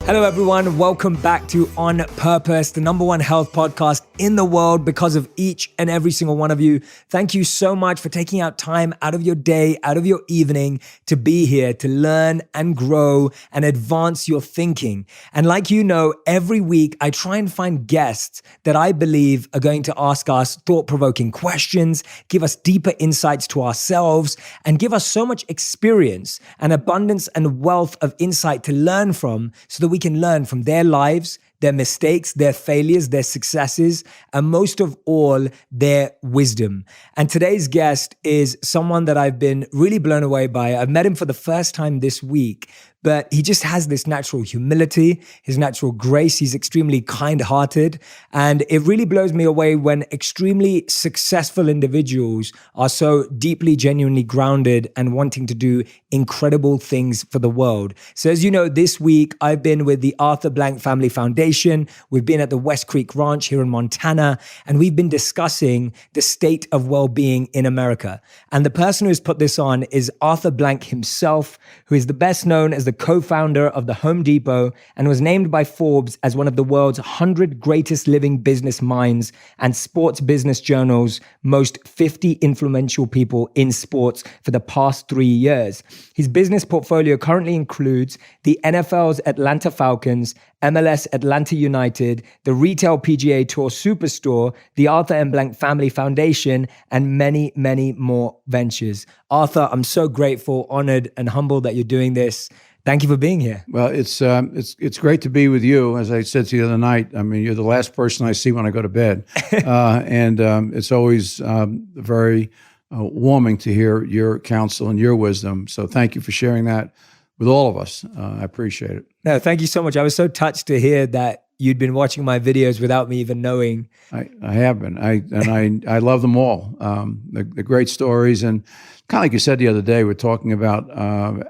Hello, everyone. Welcome back to On Purpose, the #1 health podcast in the world because of each and every single one of you. Thank you so much for taking out time out of your day, out of your evening to be here, to learn and grow and advance your thinking. And like you know, every week I try and find guests that I believe are going to ask us thought-provoking questions, give us deeper insights to ourselves, and give us so much experience and abundance and wealth of insight to learn from so that we can learn from their lives, their mistakes, their failures, their successes, and most of all, their wisdom. And today's guest is someone that I've been really blown away by. I've met him for the first time this week, but he just has this natural humility, his natural grace. He's extremely kind-hearted. And it really blows me away when extremely successful individuals are so deeply, genuinely grounded and wanting to do incredible things for the world. So as you know, this week, I've been with the Arthur Blank Family Foundation. We've been at the West Creek Ranch here in Montana, and we've been discussing the state of well-being in America. And the person who's put this on is Arthur Blank himself, who is the best known as the co-founder of the Home Depot and was named by Forbes as one of the world's 100 greatest living business minds and Sports Business Journal's most 50 influential people in sports for the past 3 years. His business portfolio currently includes the NFL's Atlanta Falcons, MLS Atlanta United, the Retail PGA Tour Superstore, the Arthur M. Blank Family Foundation, and many, many more ventures. Arthur, I'm so grateful, honored, and humbled that you're doing this. Thank you for being here. Well, it's great to be with you. As I said to you the other night, I mean, you're the last person I see when I go to bed. And it's always very warming to hear your counsel and your wisdom. So thank you for sharing that with all of us. I appreciate it. No, thank you so much. I was so touched to hear that you'd been watching my videos without me even knowing. I have been. I love them all. The great stories. And kind of like you said the other day, we're talking about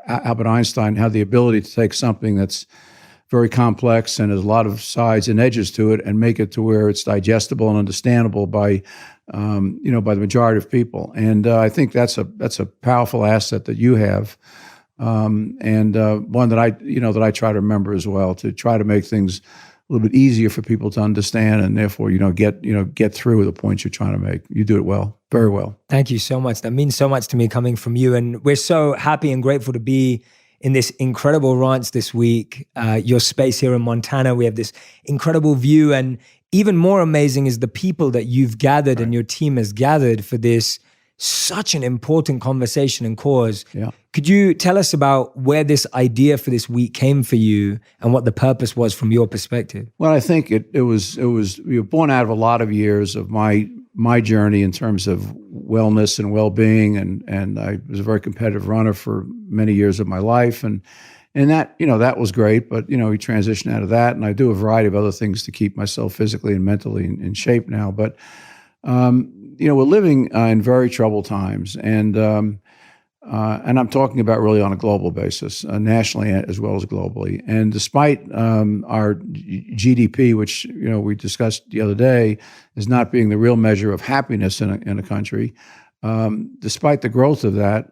Albert Einstein, how the ability to take something that's very complex and has a lot of sides and edges to it and make it to where it's digestible and understandable by the majority of people. And I think that's a powerful asset that you have. And one that I try to remember as well, to try to make things a little bit easier for people to understand, and therefore, get through the points you're trying to make. You do it well, very well. Thank you so much. That means so much to me coming from you. And we're so happy and grateful to be in this incredible ranch this week, your space here in Montana. We have this incredible view, and even more amazing is the people that you've gathered and your team has gathered for this such an important conversation and cause. Yeah. Could you tell us about where this idea for this week came for you and what the purpose was from your perspective? Well, I think it was you were born out of a lot of years of my journey in terms of wellness and well-being, and I was a very competitive runner for many years of my life, and that that was great, but we transitioned out of that, and I do a variety of other things to keep myself physically and mentally in shape now, but we're living in very troubled times, and I'm talking about really on a global basis, nationally as well as globally. And despite our GDP, which we discussed the other day, as not being the real measure of happiness in a country, despite the growth of that,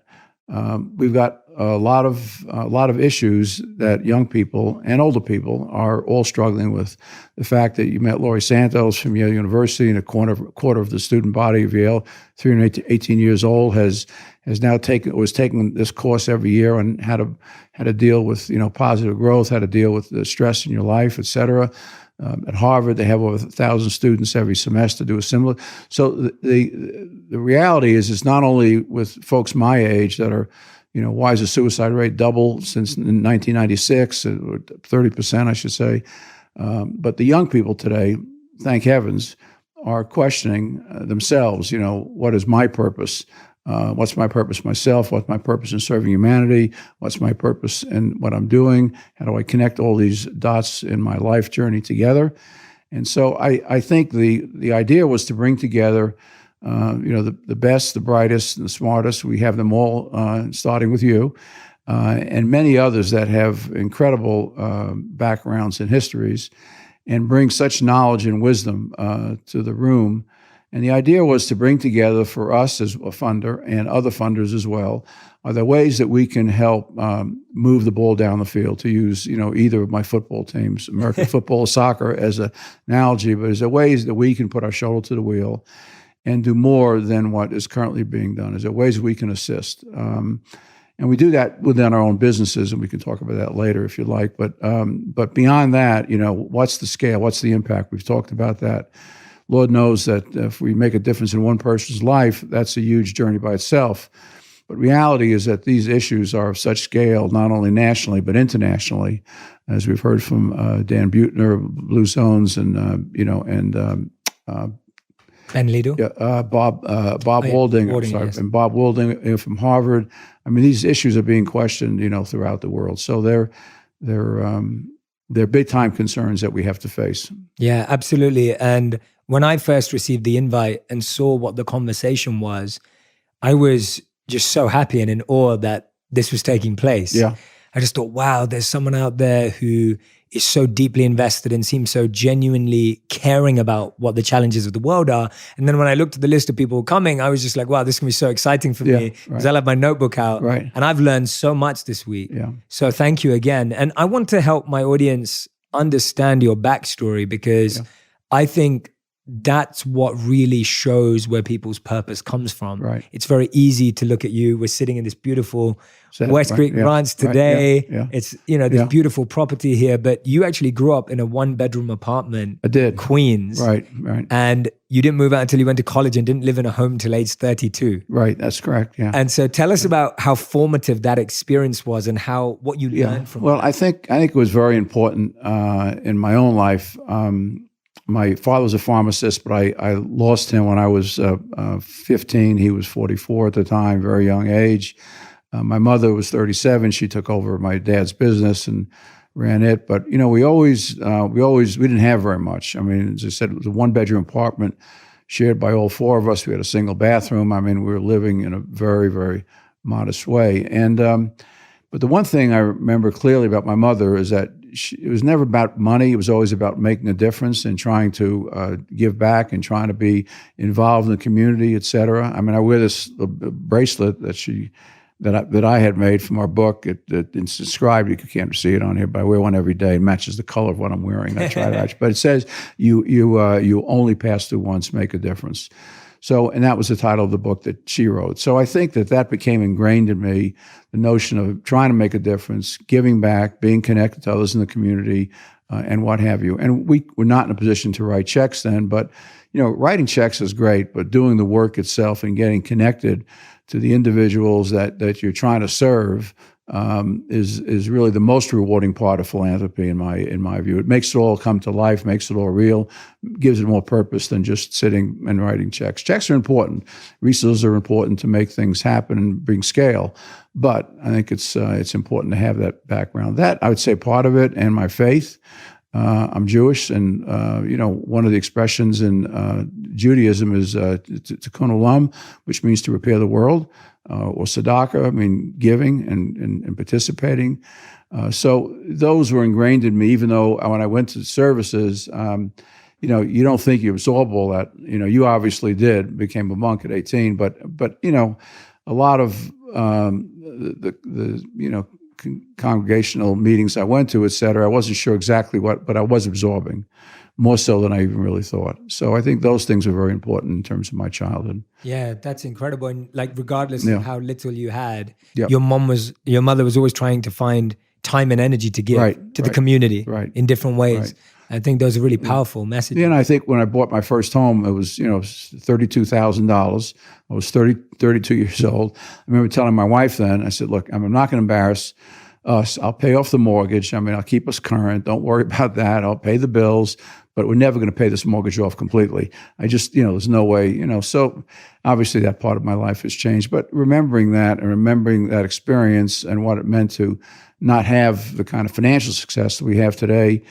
we've got a lot of issues that young people and older people are all struggling with. The fact that you met Laurie Santos from Yale University, and a quarter of the student body of Yale, 318 years old, was taking this course every year on how to deal with positive growth, how to deal with the stress in your life, et cetera. At Harvard, they have over 1,000 students every semester do a similar. So the reality is, it's not only with folks my age that are, why is the suicide rate double since 1996, 30%, I should say. But the young people today, thank heavens, are questioning themselves. What is my purpose? What's my purpose myself? What's my purpose in serving humanity? What's my purpose in what I'm doing? How do I connect all these dots in my life journey together? And so I think the idea was to bring together the best, the brightest, and the smartest. We have them all, starting with you, and many others that have incredible backgrounds and histories, and bring such knowledge and wisdom to the room And the idea was to bring together for us as a funder and other funders as well, are there ways that we can help move the ball down the field, to use, either of my football teams, American football or soccer as an analogy, but is there ways that we can put our shoulder to the wheel and do more than what is currently being done? Is there ways we can assist? And we do that within our own businesses, and we can talk about that later if you like. But beyond that, what's the scale? What's the impact? We've talked about that. Lord knows that if we make a difference in one person's life, that's a huge journey by itself. But reality is that these issues are of such scale, not only nationally but internationally, as we've heard from Dan Buettner, Blue Zones, and Ben Lido, Bob Walding, yes. and Bob Walding from Harvard. I mean, these issues are being questioned, throughout the world. So they're big time concerns that we have to face. Yeah, absolutely. And when I first received the invite and saw what the conversation was, I was just so happy and in awe that this was taking place. Yeah. I just thought, wow, there's someone out there who is so deeply invested and seems so genuinely caring about what the challenges of the world are. And then when I looked at the list of people coming, I was just like, wow, this can be so exciting for me, because I'll have my notebook out. Right. And I've learned so much this week. Yeah. So thank you again. And I want to help my audience understand your backstory, because I think that's what really shows where people's purpose comes from. Right. It's very easy to look at you. We're sitting in this beautiful West Creek yeah, Ranch today. Right, yeah. It's, this beautiful property here, but you actually grew up in a 1-bedroom apartment. I did. Queens. Right. And you didn't move out until you went to college and didn't live in a home till age 32. Right, that's correct, yeah. And so tell us about how formative that experience was and what you learned from it. Well, I think it was very important in my own life. My father was a pharmacist, but I lost him when I was 15. He was 44 at the time, very young age. My mother was 37. She took over my dad's business and ran it. But, we didn't have very much. I mean, as I said, it was a 1-bedroom apartment shared by all 4 of us. We had a single bathroom. I mean, we were living in a very, very modest way. And but the one thing I remember clearly about my mother is that it was never about money. It was always about making a difference and trying to give back and trying to be involved in the community, et cetera. I mean, I wear this bracelet that I had made from our book. It's inscribed. You can't see it on here, but I wear one every day. It matches the color of what I'm wearing. I try to, but it says you only pass through once, make a difference. So, and that was the title of the book that she wrote. So I think that became ingrained in me, the notion of trying to make a difference, giving back, being connected to others in the community, and what have you. And we were not in a position to write checks then, but, writing checks is great, but doing the work itself and getting connected to the individuals that you're trying to serve is really the most rewarding part of philanthropy in my view. It makes it all come to life, makes it all real, gives it more purpose than just sitting and writing checks. Checks are important. Resources are important to make things happen and bring scale. But I think it's important to have that background. That, I would say, part of it, and my faith. I'm Jewish, and one of the expressions in Judaism is tikkun olam, which means to repair the world. Or tzedakah, giving and participating. So those were ingrained in me, even though when I went to services, you don't think you absorb all that. You obviously did, became a monk at 18, but a lot of the congregational meetings I went to, et cetera, I wasn't sure exactly but I was absorbing more so than I even really thought. So I think those things are very important in terms of my childhood. Yeah, that's incredible. And regardless of how little you had, Yep. your mother was always trying to find time and energy to give to the community in different ways. Right. I think those are really powerful messages. Yeah, and I think when I bought my first home, it was, $32,000. I was 32 years old. I remember telling my wife then, I said, look, I'm not going to embarrass us. I'll pay off the mortgage. I'll keep us current. Don't worry about that. I'll pay the bills, but we're never going to pay this mortgage off completely. I just, there's no way, so obviously that part of my life has changed. But remembering that and remembering that experience and what it meant to not have the kind of financial success that we have today,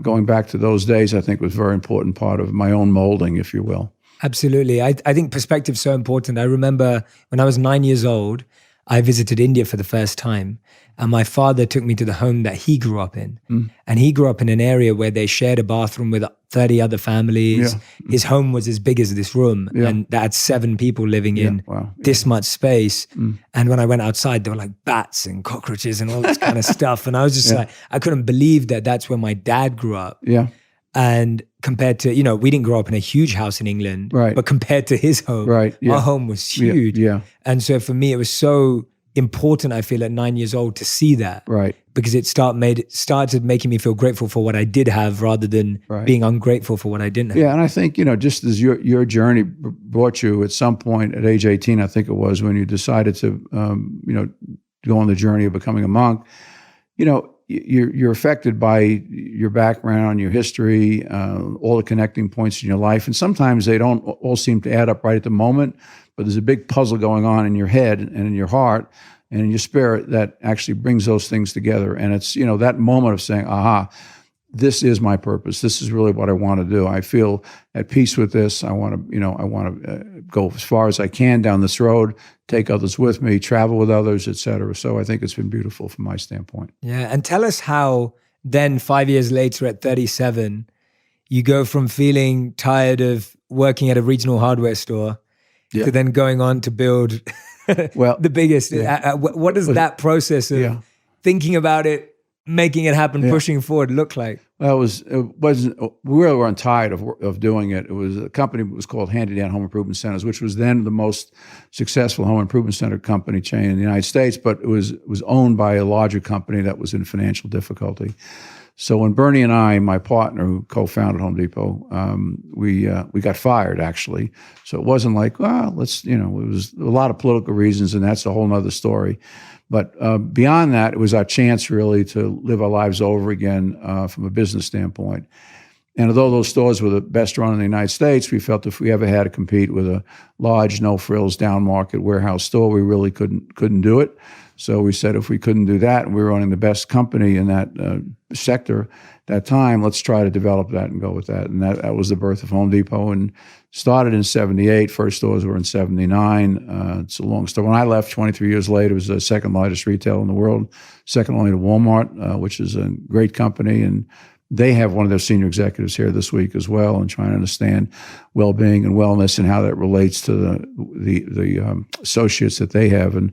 going back to those days, I think was a very important part of my own molding, if you will. Absolutely. I think perspective is so important. I remember when I was 9 years old, I visited India for the first time, and my father took me to the home that he grew up in. And he grew up in an area where they shared a bathroom with 30 other families. Yeah. His home was as big as this room, and that had 7 people living in this much space. And when I went outside, there were like bats and cockroaches and all this kind of stuff. And I was just like, I couldn't believe that that's where my dad grew up. Yeah. And compared to, we didn't grow up in a huge house in England, but compared to his home, our home was huge. Yeah. And so for me, it was so important, I feel, at 9 years old to see that. Right. Because it started making me feel grateful for what I did have rather than being ungrateful for what I didn't have. Yeah, and I think, just as your journey brought you at some point at age 18, I think it was, when you decided to, go on the journey of becoming a monk, you're affected by your background, your history, all the connecting points in your life. And sometimes they don't all seem to add up right at the moment, but there's a big puzzle going on in your head and in your heart and in your spirit that actually brings those things together. And it's, that moment of saying, aha, this is my purpose. This is really what I want to do. I feel at peace with this. I want to, go as far as I can down this road, take others with me, travel with others, et cetera. So I think it's been beautiful from my standpoint. Yeah. And tell us how then 5 years later at 37, you go from feeling tired of working at a regional hardware store to then going on to build the biggest. What does that process of thinking about it, making it happen, pushing forward look like? Well, we really weren't tired of doing it. It was a company that was called Handy Dan Home Improvement Centers, which was then the most successful home improvement center company chain in the United States, but it was owned by a larger company that was in financial difficulty. So when Bernie and I, my partner who co-founded Home Depot, we got fired actually. So it wasn't like, well, let's, it was a lot of political reasons, and that's a whole nother story. But beyond that, it was our chance really to live our lives over again from a business standpoint. And although those stores were the best run in the United States, we felt if we ever had to compete with a large, no-frills, down-market warehouse store, we really couldn't do it. So we said if we couldn't do that, and we were running the best company in that sector that time, let's try to develop that and go with that. And that was the birth of Home Depot, and started in 78. First stores were in 79. It's a long story. When I left 23 years later, it was the second largest retailer in the world, second only to Walmart, which is a great company. And they have one of their senior executives here this week as well, and trying to understand well-being and wellness and how that relates to the associates that they have. And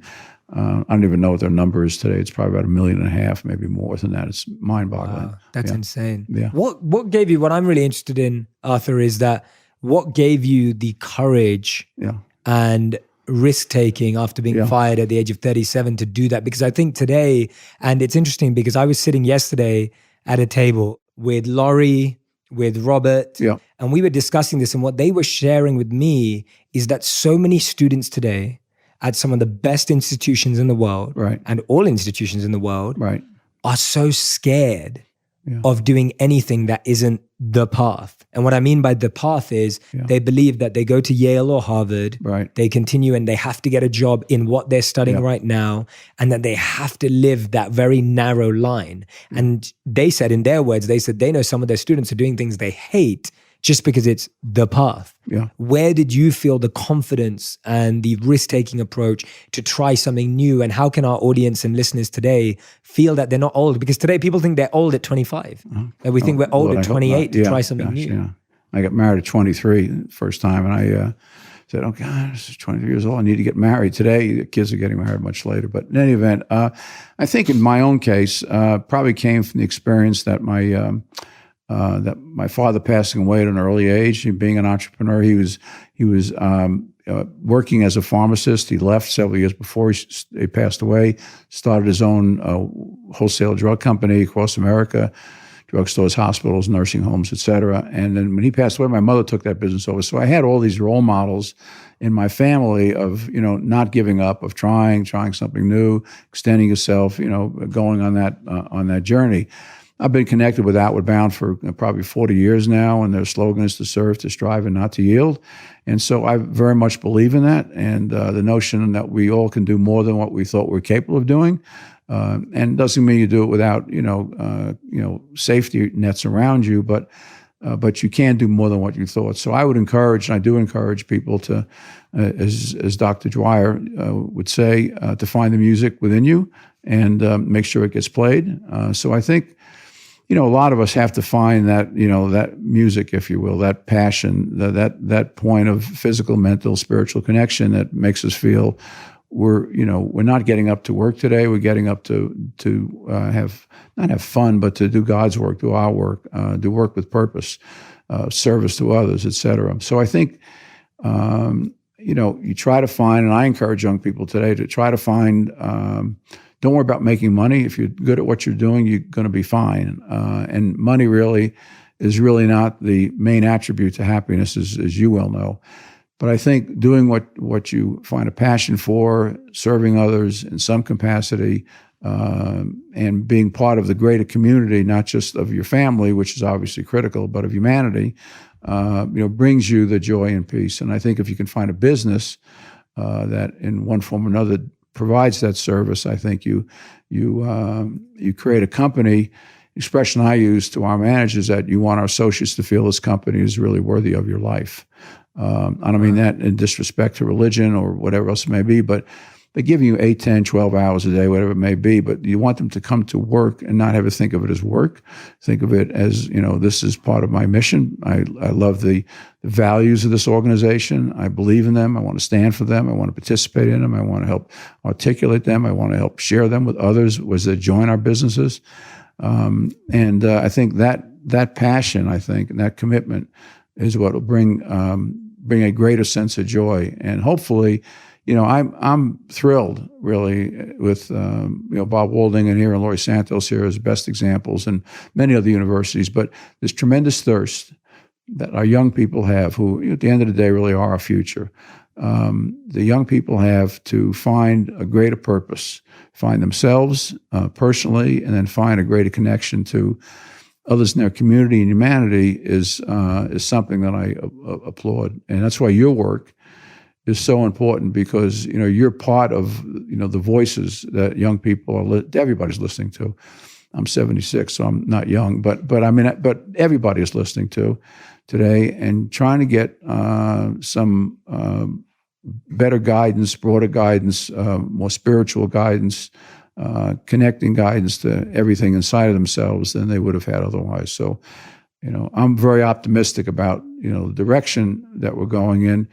I don't even know what their number is today. It's probably about 1.5 million, maybe more than that. It's mind-boggling. Wow, that's insane. Yeah. What gave you, what I'm really interested in, Arthur, is that what gave you the courage and risk-taking after being fired at the age of 37 to do that? Because I think today, and it's interesting because I was sitting yesterday at a table with Laurie, with Robert, and we were discussing this, and what they were sharing with me is that so many students today at some of the best institutions in the world, and all institutions in the world, are so scared of doing anything that isn't the path. And what I mean by the path is they believe that they go to Yale or Harvard, they continue and they have to get a job in what they're studying right now, and that they have to live that very narrow line. And they said, in their words, they know some of their students are doing things they hate just because it's the path. Where did you feel the confidence and the risk-taking approach to try something new? And how can our audience and listeners today feel that they're not old? Because today people think they're old at 25. And we think we're old at 28 to try something new. I got married at 23 the first time, and I said, oh God, this is 23 years old. I need to get married. Today, the kids are getting married much later. But in any event, I think in my own case, probably came from the experience that my father passing away at an early age, being an entrepreneur. He was working as a pharmacist. He left several years before he passed away, started his own wholesale drug company across America, drugstores, hospitals, nursing homes, et cetera. And then when he passed away, my mother took that business over. So I had all these role models in my family of, not giving up, of trying something new, extending yourself, going on that journey. I've been connected with Outward Bound for probably 40 years now, and their slogan is to serve, to strive, and not to yield. And so I very much believe in that, and the notion that we all can do more than what we thought we were capable of doing. And it doesn't mean you do it without, safety nets around you, but but you can do more than what you thought. So I would encourage, and I do encourage people to, as Dr. Dwyer would say, to find the music within you and make sure it gets played. So I think, a lot of us have to find that, that music, if you will, that passion, that point of physical, mental, spiritual connection that makes us feel we're not getting up to work today. We're getting up to not have fun, but to do God's work, do our work, do work with purpose, service to others, etc. So I think, you try to find, and I encourage young people today to try to find. Don't worry about making money. If you're good at what you're doing, you're going to be fine. And money is really not the main attribute to happiness, as you well know. But I think doing what you find a passion for, serving others in some capacity, and being part of the greater community, not just of your family, which is obviously critical, but of humanity, brings you the joy and peace. And I think if you can find a business that in one form or another provides that service, I think you create a company. Expression I use to our managers that you want our associates to feel this company is really worthy of your life. I don't mean that in disrespect to religion or whatever else it may be, but they give you 8, 10, 12 hours a day, whatever it may be, but you want them to come to work and not have to think of it as work. Think of it as, this is part of my mission. I love the values of this organization. I believe in them. I want to stand for them. I want to participate in them. I want to help articulate them. I want to help share them with others as they join our businesses. And I think that passion, and that commitment is what will bring a greater sense of joy. And hopefully, I'm thrilled really with Bob Walding here and Laurie Santos here as best examples, and many other universities. But this tremendous thirst that our young people have, who at the end of the day really are our future. The young people have to find a greater purpose, find themselves personally, and then find a greater connection to others in their community and humanity is something that I applaud. And that's why your work is so important, because you're part of the voices that young people everybody's listening to. I'm 76, so I'm not young, but everybody is listening to today, and trying to get some better guidance, broader guidance, more spiritual guidance, connecting guidance to everything inside of themselves than they would have had otherwise. So, I'm very optimistic about the direction that we're going in.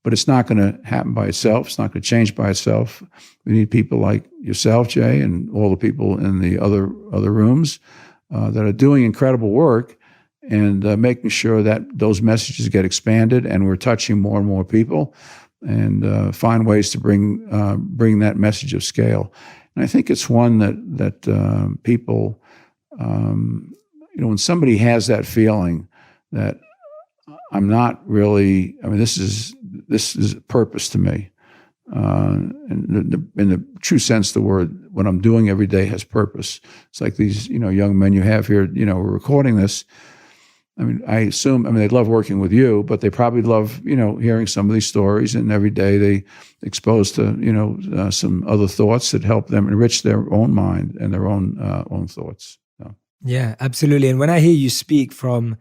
But it's not going to happen by itself. It's not going to change by itself. We need people like yourself, Jay, and all the people in the other rooms that are doing incredible work and making sure that those messages get expanded, and we're touching more and more people, and find ways to bring that message of scale. And I think it's one that people, when somebody has that feeling that I'm not really, this is purpose to me. And in the true sense of the word, what I'm doing every day has purpose. It's like these, young men you have here, we're recording this. I assume, they love working with you, but they probably love, hearing some of these stories, and every day they exposed to, some other thoughts that help them enrich their own mind and their own thoughts. So. Yeah, absolutely. And when I hear you speak from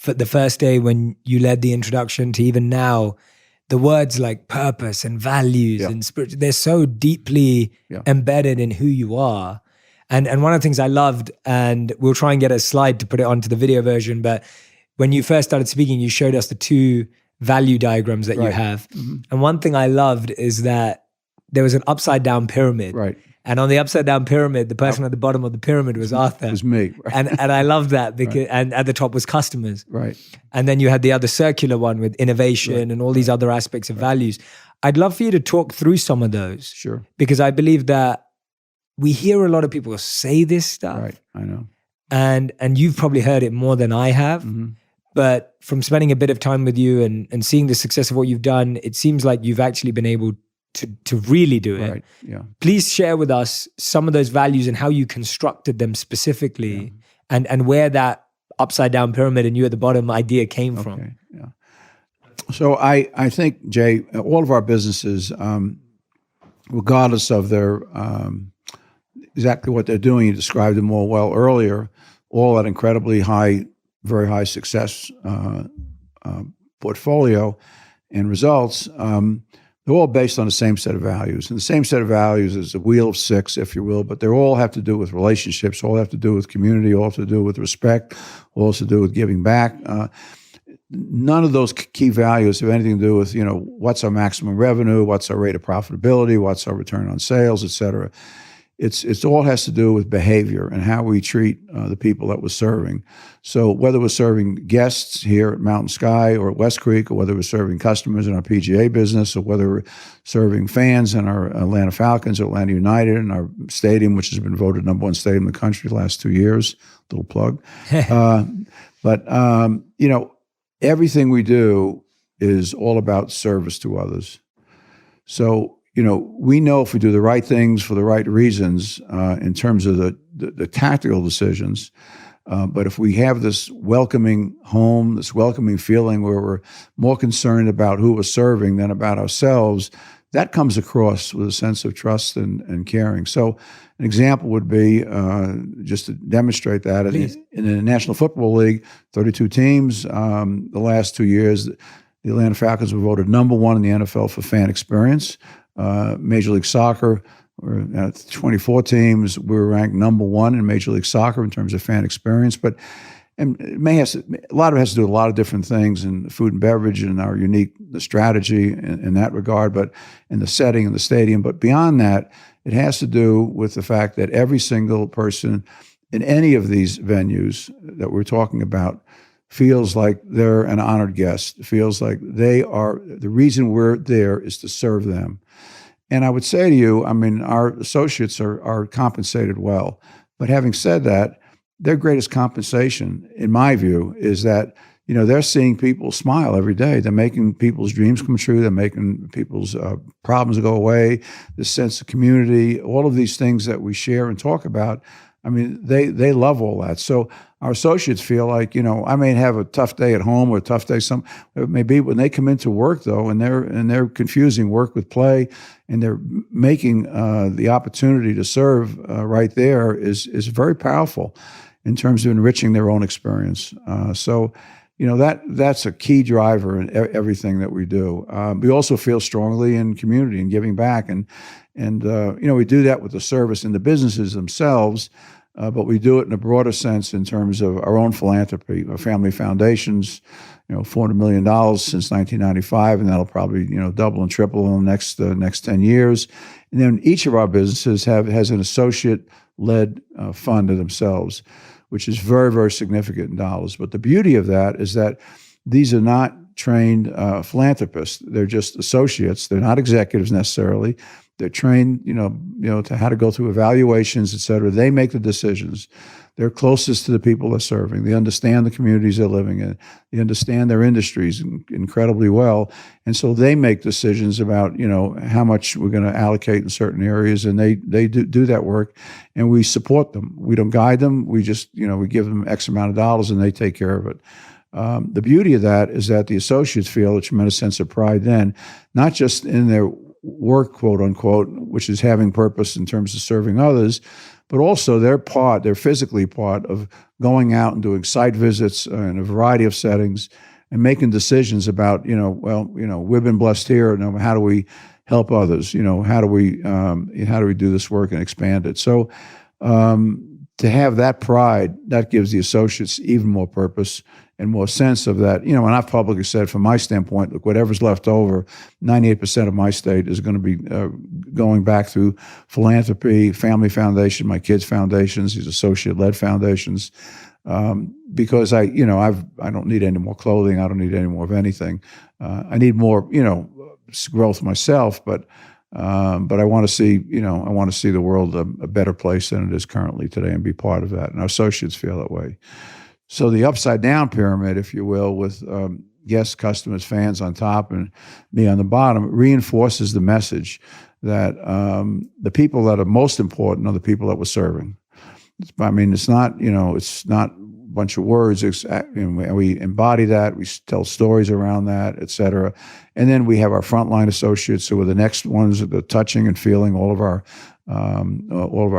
the first day when you led the introduction to even now, the words like purpose and values and spirit, they're so deeply embedded in who you are. And one of the things I loved, and we'll try and get a slide to put it onto the video version, but when you first started speaking, you showed us the 2 value diagrams that you have. Mm-hmm. And one thing I loved is that there was an upside down pyramid. Right. And on the upside down pyramid, the person at the bottom of the pyramid was Arthur. It was me. Right. And I loved that because, and at the top was customers. Right. And then you had the other circular one with innovation and all these other aspects of values. I'd love for you to talk through some of those. Sure. Because I believe that we hear a lot of people say this stuff. Right, I know. And you've probably heard it more than I have. Mm-hmm. But from spending a bit of time with you and seeing the success of what you've done, it seems like you've actually been able to really do it. Right, yeah. Please share with us some of those values and how you constructed them specifically, and where that upside down pyramid and you at the bottom idea came from. Yeah. So I think, Jay, all of our businesses, regardless of their exactly what they're doing, you described them all well earlier, all at incredibly high very high success portfolio and results, they're all based on the same set of values. And the same set of values is a wheel of six, if you will, but they all have to do with relationships, all have to do with community, all have to do with respect, all have to do with giving back. None of those key values have anything to do with, what's our maximum revenue, what's our rate of profitability, what's our return on sales, et cetera. It's all has to do with behavior and how we treat the people that we're serving. So whether we're serving guests here at Mountain Sky or at West Creek, or whether we're serving customers in our PGA business, or whether we're serving fans in our Atlanta Falcons or Atlanta United in our stadium, which has been voted #1 stadium in the country the last 2 years, little plug. But everything we do is all about service to others. So, we know if we do the right things for the right reasons in terms of the tactical decisions, but if we have this welcoming home, this welcoming feeling where we're more concerned about who we're serving than about ourselves, that comes across with a sense of trust and caring. So an example would be, just to demonstrate that, in the National Football League, 32 teams, the last 2 years, the Atlanta Falcons were voted #1 in the NFL for fan experience. Major League Soccer, we're at 24 teams. We're ranked #1 in Major League Soccer in terms of fan experience. And a lot of it has to do with a lot of different things in food and beverage and our unique strategy in that regard, but in the setting in the stadium. But beyond that, it has to do with the fact that every single person in any of these venues that we're talking about feels like they're an honored guest, feels like they are, the reason we're there is to serve them. And I would say to you, our associates are compensated well. But having said that, their greatest compensation, in my view, is that, they're seeing people smile every day. They're making people's dreams come true. They're making people's problems go away, this sense of community, all of these things that we share and talk about. They love all that. So our associates feel like, I may have a tough day at home or a tough day, maybe when they come into work though, and they're confusing work with play, and they're making the opportunity to serve right there is very powerful in terms of enriching their own experience. So that's a key driver in everything that we do. We also feel strongly in community and giving back, and we do that with the service and the businesses themselves. But we do it in a broader sense in terms of our own philanthropy, our family foundations, $400 million since 1995, and that'll probably, double and triple in the next 10 years. And then each of our businesses has an associate-led fund to themselves, which is very, very significant in dollars. But the beauty of that is that these are not trained philanthropists. They're just associates. They're not executives necessarily. They're trained, to how to go through evaluations, et cetera. They make the decisions. They're closest to the people they're serving. They understand the communities they're living in. They understand their industries incredibly well. And so they make decisions about, how much we're going to allocate in certain areas. And they do that work, and we support them. We don't guide them. We just, we give them X amount of dollars and they take care of it. The beauty of that is that the associates feel a tremendous sense of pride then, not just in their work, quote unquote, which is having purpose in terms of serving others, but also they're physically part of going out and doing site visits in a variety of settings and making decisions about, we've been blessed here, and how do we help others? How do we do this work and expand it? So to have that pride, that gives the associates even more purpose and more sense of that. And I've publicly said, from my standpoint, look, whatever's left over, 98% of my state is going to be going back through philanthropy, family foundation, my kids' foundations, these associate-led foundations, because I don't need any more clothing. I don't need any more of anything. I need more, growth myself, but I want to see, the world a better place than it is currently today, and be part of that. And our associates feel that way. So the upside down pyramid, if you will, with guests, customers, fans on top and me on the bottom, reinforces the message that the people that are most important are the people that we're serving. It's not bunch of words. And we embody that. We tell stories around that, et cetera. And then we have our frontline associates who are the next ones that are touching and feeling all of our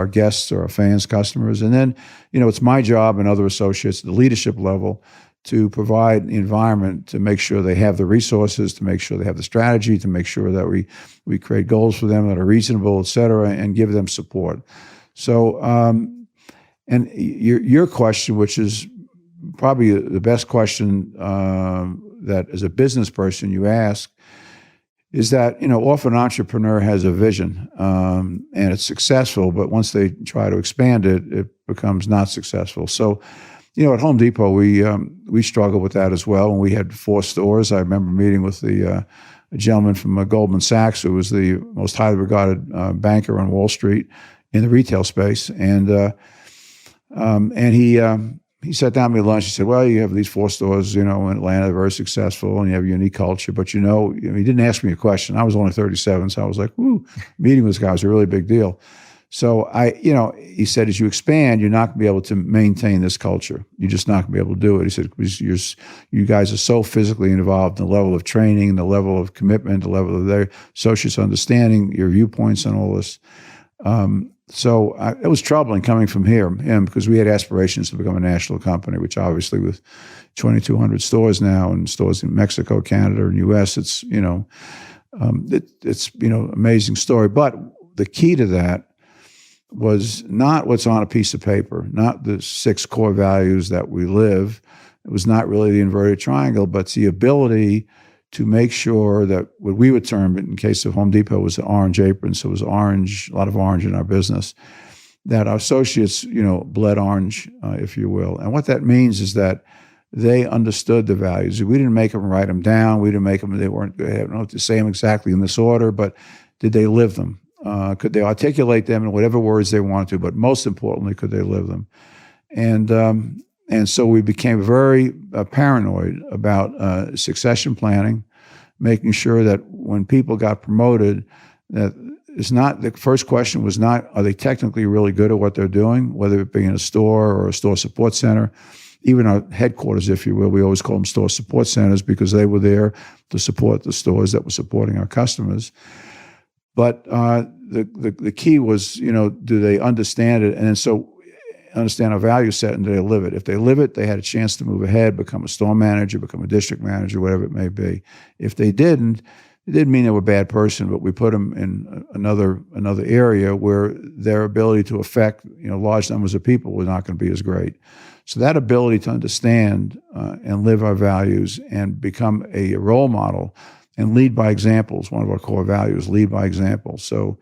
guests or our fans, customers. And then, it's my job and other associates at the leadership level to provide the environment to make sure they have the resources, to make sure they have the strategy, to make sure that we create goals for them that are reasonable, et cetera, and give them support. So, and your question, which is probably the best question that as a business person you ask, is that, often an entrepreneur has a vision and it's successful, but once they try to expand it, it becomes not successful. So, at Home Depot, we struggled with that as well. And we had 4 stores. I remember meeting with a gentleman from Goldman Sachs, who was the most highly regarded banker on Wall Street in the retail space. And he sat down with me at lunch. He said, well, you have these 4 stores, in Atlanta, they're very successful, and you have a unique culture. But, he didn't ask me a question. I was only 37, so I was like, woo, meeting with this guy was a really big deal. So he said, as you expand, you're not going to be able to maintain this culture. You're just not going to be able to do it. He said, because you guys are so physically involved in the level of training, the level of commitment, the level of their associates understanding your viewpoints on all this. So it was troubling coming from him because we had aspirations to become a national company, which obviously with 2,200 stores now and stores in Mexico, Canada, and U.S., it's amazing story. But the key to that was not what's on a piece of paper, not the 6 core values that we live. It was not really the inverted triangle, but the ability to make sure that what we would term, in case of Home Depot, was an orange apron, so it was orange, a lot of orange in our business, that our associates, bled orange, if you will. And what that means is that they understood the values. We didn't make them write them down. We didn't make them, they don't know to say them exactly in this order, but did they live them? Could they articulate them in whatever words they wanted to, but most importantly, could they live them? And so we became very paranoid about succession planning, making sure that when people got promoted, that it's not, the first question was not, are they technically really good at what they're doing, whether it be in a store or a store support center, even our headquarters, if you will. We always call them store support centers because they were there to support the stores that were supporting our customers. But the key was, do they understand it? And so understand our value set and do they live it? If they live it, they had a chance to move ahead, become a store manager, become a district manager, whatever it may be. If they didn't, it didn't mean they were a bad person, but we put them in another area where their ability to affect large numbers of people was not going to be as great. So that ability to understand and live our values and become a role model and lead by examples, one of our core values, lead by example. So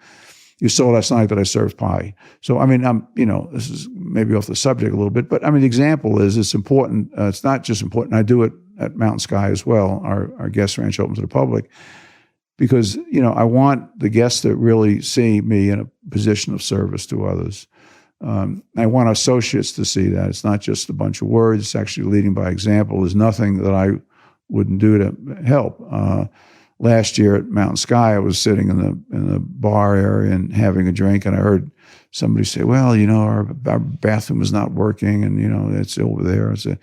you saw last night that I served pie. So, this is maybe off the subject a little bit, but the example is it's important. It's not just important. I do it at Mountain Sky as well. Our guest ranch open to the public because, I want the guests to really see me in a position of service to others. I want our associates to see that. It's not just a bunch of words. It's actually leading by example. There's nothing that I wouldn't do to help. Last year at Mountain Sky, I was sitting in the bar area and having a drink, and I heard somebody say, "Well, our bathroom is not working, and it's over there." I said,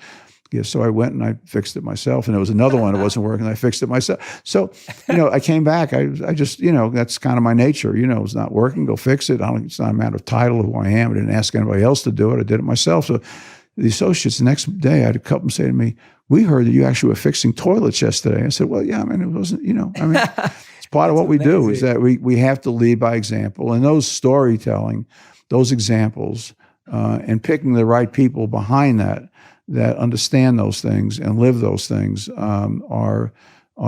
"Yeah." So I went and I fixed it myself, and there was another one that wasn't working. I fixed it myself. So, I came back. I just, that's kind of my nature. It's not working. Go fix it. It's not a matter of title of who I am. I didn't ask anybody else to do it. I did it myself. So the associates the next day, I had a couple say to me, "We heard that you actually were fixing toilets yesterday." I said, "Well, yeah, it wasn't, it's part of what we do is that we have to lead by example." And those storytelling, those examples, and picking the right people behind that understand those things and live those things are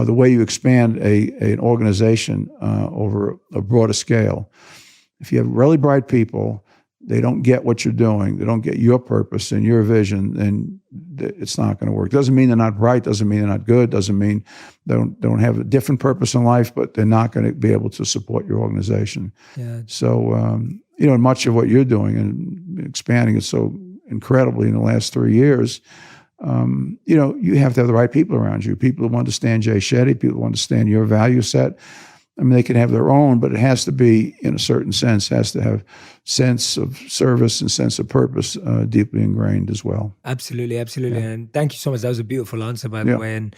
the way you expand an organization over a broader scale. If you have really bright people, they don't get what you're doing, they don't get your purpose and your vision, then it's not going to work. Doesn't mean they're not bright, doesn't mean they're not good, doesn't mean they don't have a different purpose in life, but they're not going to be able to support your organization. Yeah. So, much of what you're doing and expanding it so incredibly in the last 3 years, you have to have the right people around you, people who understand Jay Shetty, people who understand your value set, I mean, they can have their own, but it has to be, in a certain sense, has to have sense of service and sense of purpose deeply ingrained as well. Absolutely, absolutely. Yeah. And thank you so much. That was a beautiful answer, by the way. And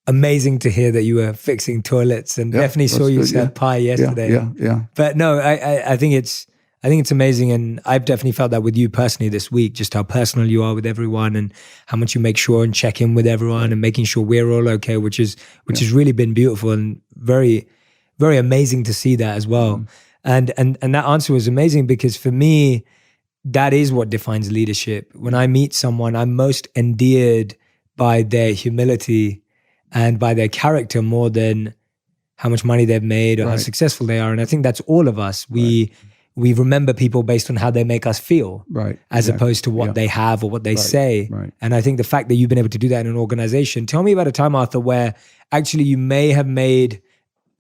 amazing to hear that you were fixing toilets, and definitely saw you said pie yesterday. Yeah. But no, I think it's amazing, and I've definitely felt that with you personally this week, just how personal you are with everyone and how much you make sure and check in with everyone and making sure we're all okay, which has really been beautiful and very, very amazing to see that as well. And that answer was amazing, because for me, that is what defines leadership. When I meet someone, I'm most endeared by their humility and by their character more than how much money they've made or how successful they are. And I think that's all of us. We remember people based on how they make us feel, as opposed to what they have or what they say. And I think the fact that you've been able to do that in an organization, tell me about a time, Arthur, where actually you may have made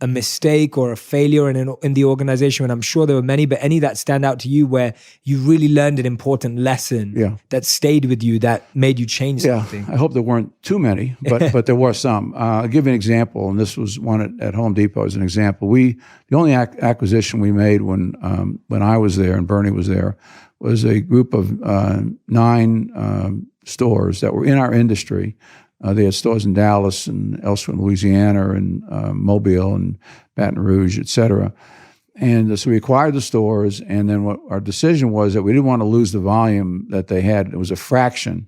a mistake or a failure in the organization, and I'm sure there were many, but any that stand out to you where you really learned an important lesson that stayed with you, that made you change something? I hope there weren't too many, but there were some. I'll give you an example, and this was one at Home Depot as an example. The only acquisition we made when I was there and Bernie was there was a group of 9 stores that were in our industry. They had stores in Dallas and elsewhere in Louisiana and Mobile and Baton Rouge, et cetera. And so we acquired the stores, and then what our decision was that we didn't want to lose the volume that they had. It was a fraction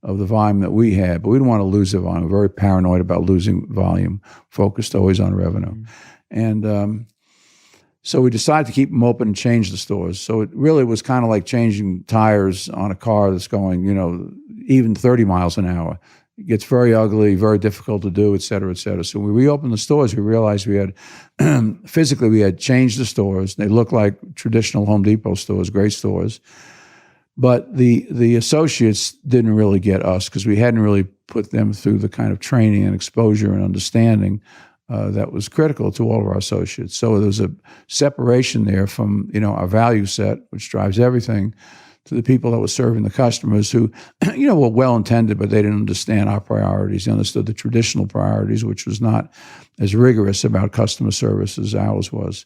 of the volume that we had, but we didn't want to lose the volume. We were very paranoid about losing volume, focused always on revenue. And so we decided to keep them open and change the stores. So it really was kind of like changing tires on a car that's going, even 30 miles an hour. It gets very ugly, very difficult to do, et cetera, et cetera. So when we reopened the stores, we realized we had, physically, we had changed the stores. They looked like traditional Home Depot stores, great stores. But the associates didn't really get us, because we hadn't really put them through the kind of training and exposure and understanding that was critical to all of our associates. So there was a separation there from, our value set, which drives everything, to the people that were serving the customers who, were well-intended, but they didn't understand our priorities. They understood the traditional priorities, which was not as rigorous about customer service as ours was.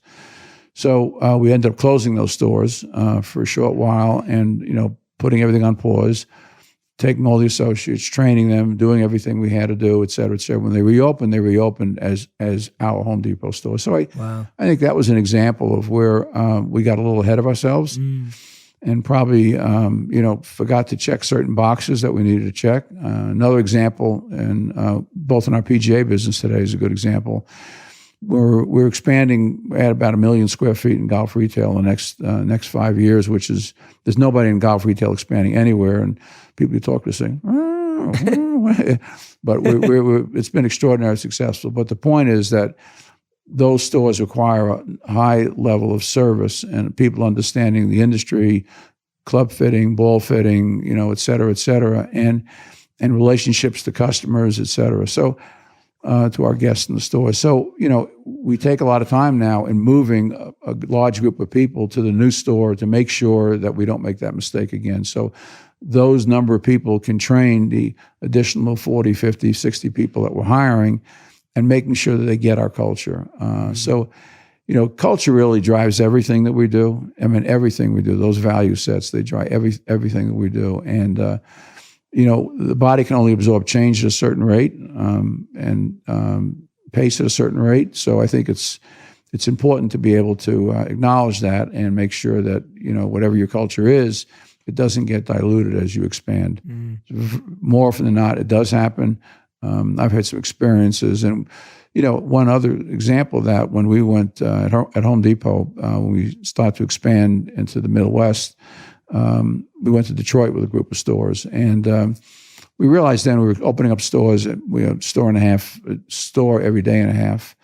So we ended up closing those stores for a short while and, putting everything on pause, taking all the associates, training them, doing everything we had to do, et cetera, et cetera. When they reopened as our Home Depot store. So I think that was an example of where we got a little ahead of ourselves. And probably, forgot to check certain boxes that we needed to check. Another example, and both in our PGA business today is a good example. We're expanding at about 1 million square feet in golf retail in the next 5 years, which is, there's nobody in golf retail expanding anywhere. And people you talk to say, but it's been extraordinarily successful. But the point is that those stores require a high level of service and people understanding the industry, club fitting, ball fitting, et cetera, and relationships to customers, et cetera. So to our guests in the store. So, we take a lot of time now in moving a large group of people to the new store to make sure that we don't make that mistake again. So those number of people can train the additional 40, 50, 60 people that we're hiring and making sure that they get our culture. So, culture really drives everything that we do. I mean, everything we do, those value sets, they drive everything that we do. And, the body can only absorb change at a certain rate and pace at a certain rate. So I think it's important to be able to acknowledge that and make sure that, whatever your culture is, it doesn't get diluted as you expand. More often than not, it does happen. I've had some experiences, and one other example of that, when we went at Home Depot, when we started to expand into the Middle West, we went to Detroit with a group of stores, and we realized then we were opening up stores. We had a store every day and a half,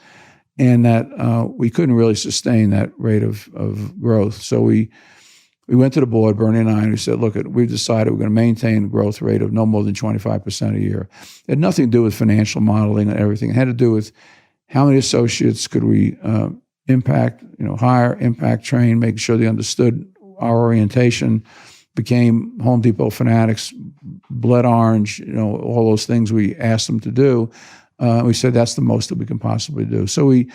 and that we couldn't really sustain that rate of growth. So we went to the board, Bernie and I, and we said, look, we've decided we're going to maintain a growth rate of no more than 25% a year. It had nothing to do with financial modeling and everything. It had to do with how many associates could we impact, hire, impact, train, make sure they understood our orientation, became Home Depot fanatics, blood orange, all those things we asked them to do. We said that's the most that we can possibly do. So we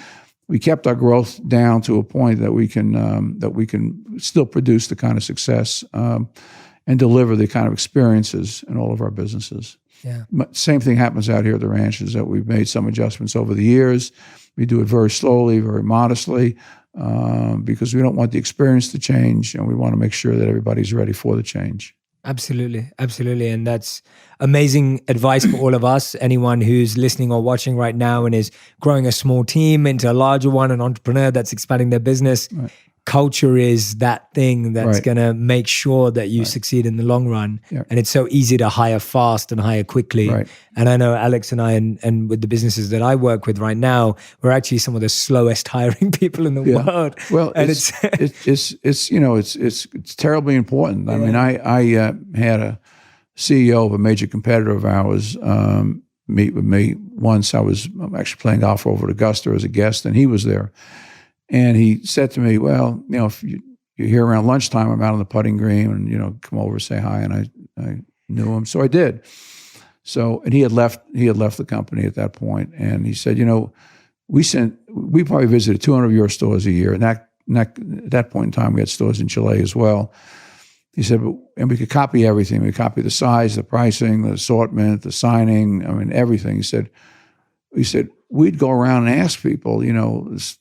we kept our growth down to a point that we can still produce the kind of success and deliver the kind of experiences in all of our businesses. Yeah. Same thing happens out here at the ranch, is that we've made some adjustments over the years. We do it very slowly, very modestly, because we don't want the experience to change, and we want to make sure that everybody's ready for the change. Absolutely. Absolutely. And that's amazing advice for all of us. Anyone who's listening or watching right now and is growing a small team into a larger one, an entrepreneur that's expanding their business. Right. Culture is that thing that's going to make sure that you succeed in the long run. Yeah. And it's so easy to hire fast and hire quickly. Right. And I know Alex and I, and with the businesses that I work with right now, we're actually some of the slowest hiring people in the world. Well, and it's terribly important. I mean, I had a CEO of a major competitor of ours meet with me once. I was actually playing golf over at Augusta as a guest, and he was there. And he said to me, well, if you're here around lunchtime, I'm out on the putting green, and, come over, say hi. And I knew him. So I did. So, and he had left the company at that point. And he said, we probably visited 200 of your stores a year. And at that point in time, we had stores in Chile as well. He said, and we could copy everything. We could copy the size, the pricing, the assortment, the signing, everything. He said, we'd go around and ask people, this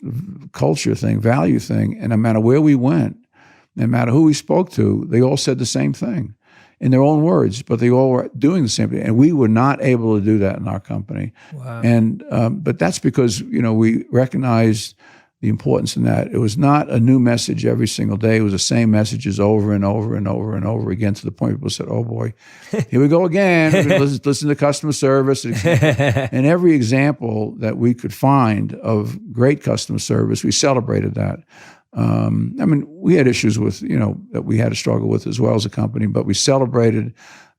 culture thing, value thing, and no matter where we went, no matter who we spoke to, they all said the same thing in their own words, but they all were doing the same thing. And we were not able to do that in our company. Wow. And but that's because, we recognized the importance in that. It was not a new message every single day. It was the same messages over and over and over and over again, to the point people said, oh boy, here we go again. listen to customer service. And every example that we could find of great customer service, we celebrated that. We had issues with, that we had to struggle with as well as a company, but we celebrated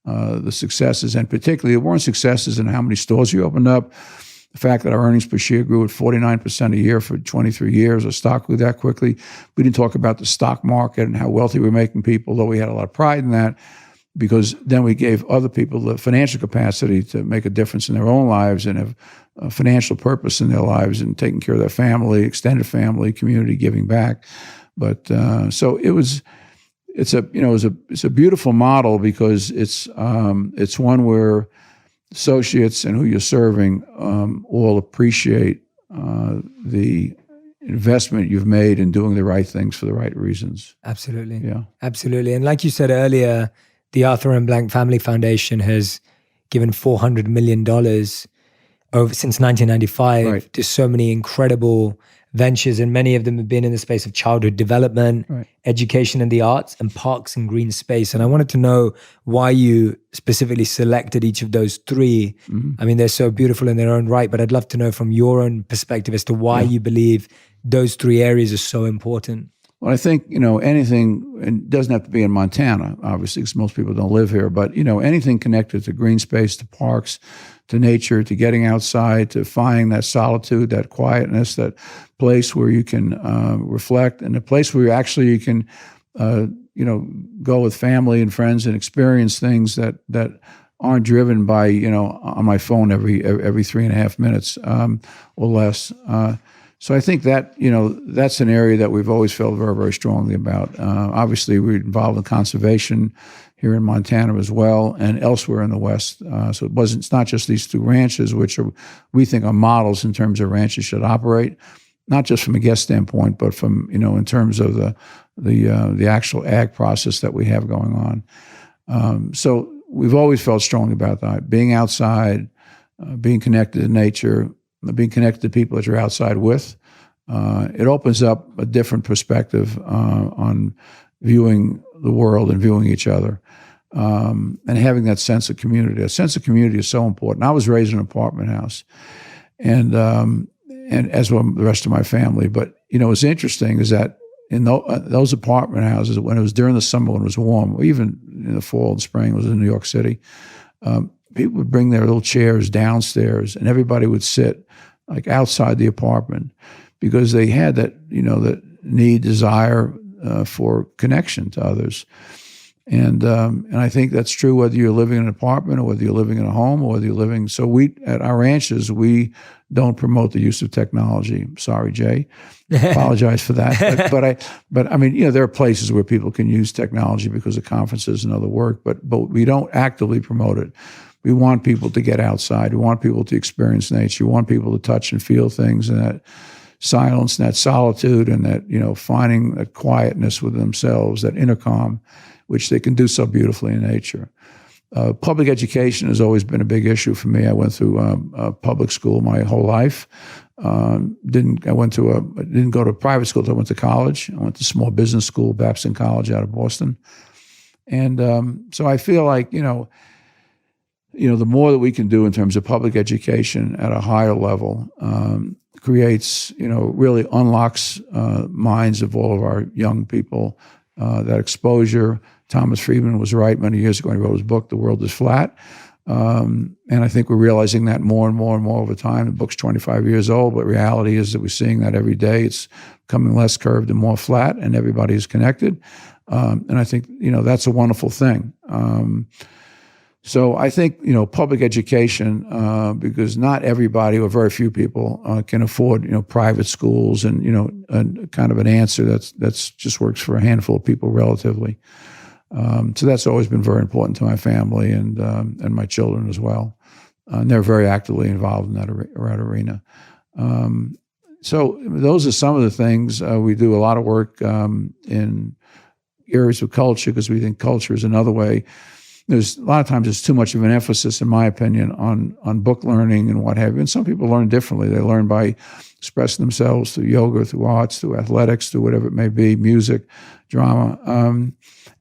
the successes, and particularly it weren't successes in how many stores we opened up. The fact that our earnings per share grew at 49% a year for 23 years, our stock grew that quickly. We didn't talk about the stock market and how wealthy we're making people, though we had a lot of pride in that, because then we gave other people the financial capacity to make a difference in their own lives and have a financial purpose in their lives and taking care of their family, extended family, community, giving back. But so it's a beautiful model, because it's one where associates and who you're serving all appreciate the investment you've made in doing the right things for the right reasons. Absolutely. Yeah. Absolutely. And like you said earlier, the Arthur M. Blank Family Foundation has given $400 million since 1995 to so many incredible ventures, and many of them have been in the space of childhood development, education and the arts, and parks and green space. And I wanted to know why you specifically selected each of those three. Mm-hmm. They're so beautiful in their own right, but I'd love to know from your own perspective as to why you believe those three areas are so important. Well, I think, anything, it doesn't have to be in Montana, obviously, because most people don't live here, but, anything connected to green space, to parks, to nature, to getting outside, to finding that solitude, that quietness, that place where you can reflect, and a place where you can, go with family and friends and experience things that aren't driven by, on my phone every 3.5 minutes or less. So I think that, that's an area that we've always felt very, very strongly about. Obviously, we're involved in conservation here in Montana as well, and elsewhere in the West. So it's not just these two ranches, which we think are models in terms of ranches should operate, not just from a guest standpoint, but from, in terms of the actual ag process that we have going on. So we've always felt strongly about that, being outside, being connected to nature, being connected to people that you're outside with. It opens up a different perspective on viewing the world and viewing each other, and having that sense of community. A sense of community is so important. I was raised in an apartment house, and as well the rest of my family. But what's interesting is that in those apartment houses, when it was during the summer, when it was warm, or even in the fall and spring, it was in New York City, people would bring their little chairs downstairs, and everybody would sit like outside the apartment, because they had that, that need, desire for connection to others. And I think that's true whether you're living in an apartment or whether you're living in a home or whether you're living. So we at our ranches, we don't promote the use of technology. Sorry, Jay. Apologize for that. But I mean, you know, there are places where people can use technology because of conferences and other work, but we don't actively promote it. We want people to get outside. We want people to experience nature. We want people to touch and feel things, and that silence and that solitude and that, you know, finding that quietness with themselves, that inner calm, which they can do so beautifully in nature. Public education has always been a big issue for me. I went through public school my whole life. Didn't go to private school until I went to college. I went to small business school, Babson College out of Boston. And so I feel like, you know, the more that we can do in terms of public education at a higher level creates, you know, really unlocks minds of all of our young people, that exposure. Thomas Friedman was right many years ago when he wrote his book, The World is Flat. And I think we're realizing that more and more and more over time. The book's 25 years old, but reality is that we're seeing that every day. It's becoming less curved and more flat, and everybody is connected. And I think, you know, that's a wonderful thing. So I think, you know, public education, because not everybody or very few people can afford, you know, private schools and, you know, kind of an answer that's just works for a handful of people relatively. So that's always been very important to my family and my children as well. And they're very actively involved in that arena. So those are some of the things. We do a lot of work in areas of culture because we think culture is another way. There's a lot of times there's too much of an emphasis, in my opinion, on book learning and what have you. And some people learn differently. They learn by expressing themselves through yoga, through arts, through athletics, through whatever it may be, music, drama.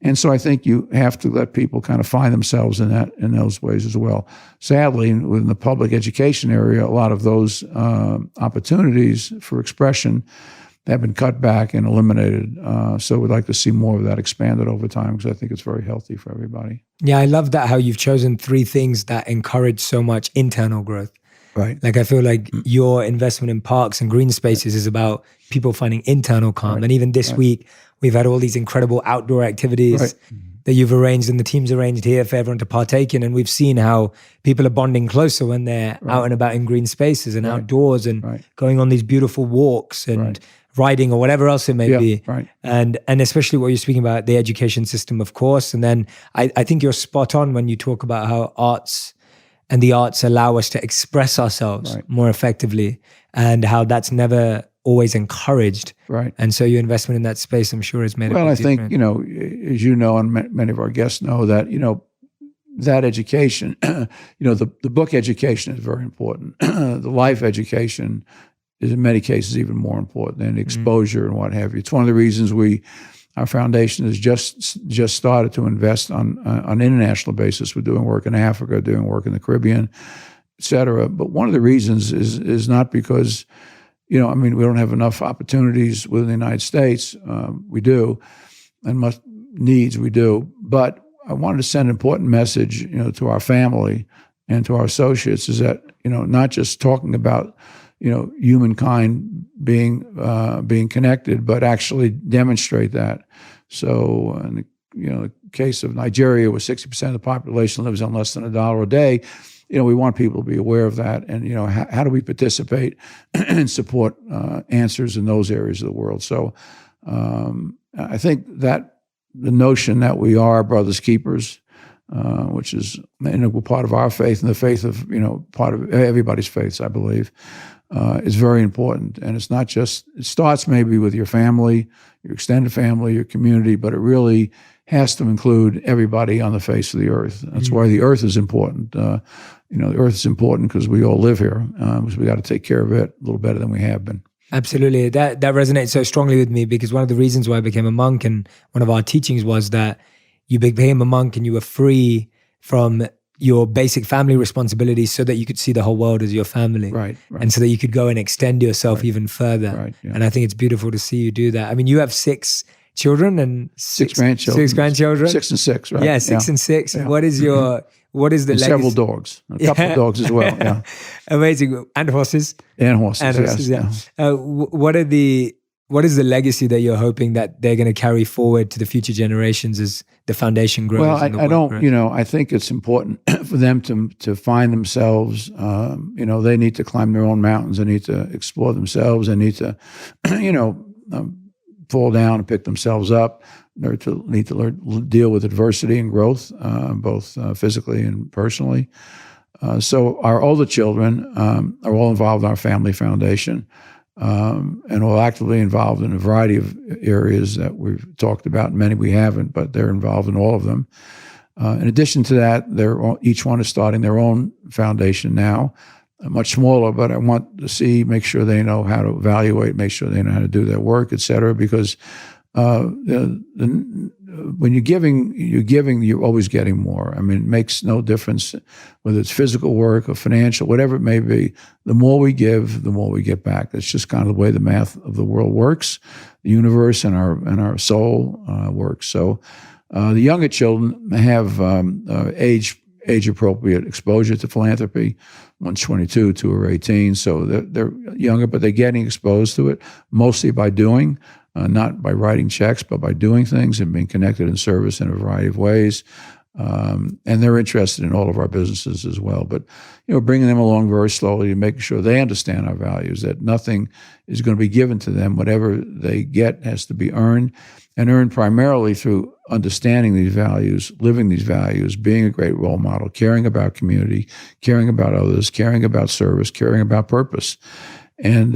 And so I think you have to let people kind of find themselves in those ways as well. Sadly, within the public education area, a lot of those opportunities for expression have been cut back and eliminated. So we'd like to see more of that expanded over time because I think it's very healthy for everybody. Yeah, I love that how you've chosen 3 things that encourage so much internal growth. Right. Like I feel like your investment in parks and green spaces is about people finding internal calm. Right. And even this week, we've had all these incredible outdoor activities that you've arranged and the team's arranged here for everyone to partake in. And we've seen how people are bonding closer when they're out and about in green spaces and outdoors and going on these beautiful walks and riding or whatever else it may be. Right. And especially what you're speaking about, the education system, of course. And then I think you're spot on when you talk about how the arts allow us to express ourselves more effectively and how that's never always encouraged. Right. And so your investment in that space, I'm sure, has made a big difference. Well, I think, you know, as you know, and many of our guests know that, you know, that education, you know, the book education is very important. The life education is in many cases even more important than exposure and what have you. It's one of the reasons our foundation has just started to invest on an international basis. We're doing work in Africa, doing work in the Caribbean, et cetera. But one of the reasons is not because, you know, I mean, we don't have enough opportunities within the United States. We do, and needs we do. But I wanted to send an important message, you know, to our family and to our associates is that, you know, not just talking about, you know, humankind being connected, but actually demonstrate that. So, in the case of Nigeria, where 60% of the population lives on less than $1 a day, you know, we want people to be aware of that. And, you know, how do we participate and support answers in those areas of the world? So I think that the notion that we are brothers keepers, which is an integral part of our faith and the faith of, you know, part of everybody's faiths, I believe, is very important. And it's not just, it starts maybe with your family, your extended family, your community, but it really has to include everybody on the face of the earth. That's why the earth is important. You know, the earth is important because we all live here, because we got to take care of it a little better than we have been. Absolutely. That resonates so strongly with me because one of the reasons why I became a monk and one of our teachings was that you became a monk and you were free from your basic family responsibilities so that you could see the whole world as your family. Right. And so that you could go and extend yourself even further. Right, yeah. And I think it's beautiful to see you do that. I mean, you have 6 children and six grandchildren. 6 grandchildren. 6 and 6, right? Yeah, 6 and 6. Yeah. What is the and legacy? Several dogs. A couple of dogs as well. Yeah. Amazing. And horses. And horses, yes. What are the what is the legacy that you're hoping that they're going to carry forward to the future generations as the foundation grows? Well, and the I work don't, grows? I think it's important for them to find themselves. They need to climb their own mountains. They need to explore themselves. They need to, fall down and pick themselves up. They need to learn deal with adversity and growth, both physically and personally. So our older children are all involved in our family foundation, and all actively involved in a variety of areas that we've talked about. Many we haven't, but they're involved in all of them. In addition to that, each one is starting their own foundation now, much smaller, but I want to make sure they know how to evaluate, make sure they know how to do their work, et cetera, because when you're giving, you're always getting more. I mean, it makes no difference whether it's physical work or financial, whatever it may be. The more we give, the more we get back. That's just kind of the way the math of the world works, the universe and our soul works. So the younger children have age-appropriate exposure to philanthropy. One's 22, two are 18, so they're younger, but they're getting exposed to it, mostly by doing, not by writing checks, but by doing things and being connected in service in a variety of ways. And they're interested in all of our businesses as well. But, bringing them along very slowly and making sure they understand our values, that nothing is going to be given to them. Whatever they get has to be earned, and earned primarily through understanding these values, living these values, being a great role model, caring about community, caring about others, caring about service, caring about purpose. And,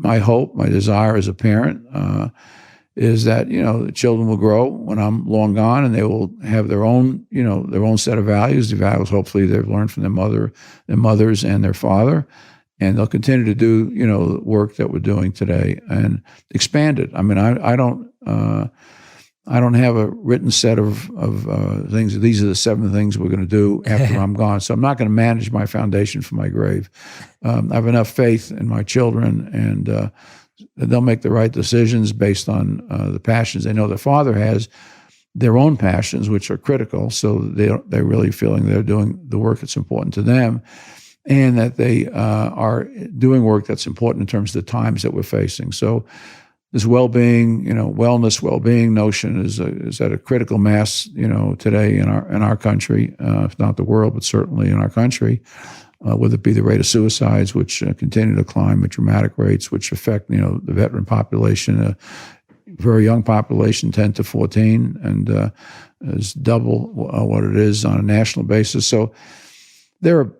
my hope, my desire as a parent is that, the children will grow when I'm long gone, and they will have their own set of values, the values hopefully they've learned from their mothers and their father. And they'll continue to do, the work that we're doing today and expand it. I mean, I don't have a written set of things. These are the 7 things we're going to do after I'm gone. So I'm not going to manage my foundation from my grave. I have enough faith in my children, and they'll make the right decisions based on the passions they know their father has, their own passions, which are critical. So they're really feeling they're doing the work that's important to them, and that they are doing work that's important in terms of the times that we're facing. So this well-being, wellness, well-being notion is at a critical mass, today in our country, if not the world, but certainly in our country. Whether it be the rate of suicides, which continue to climb at dramatic rates, which affect, the veteran population, a very young population, 10 to 14, and is double what it is on a national basis. So there are,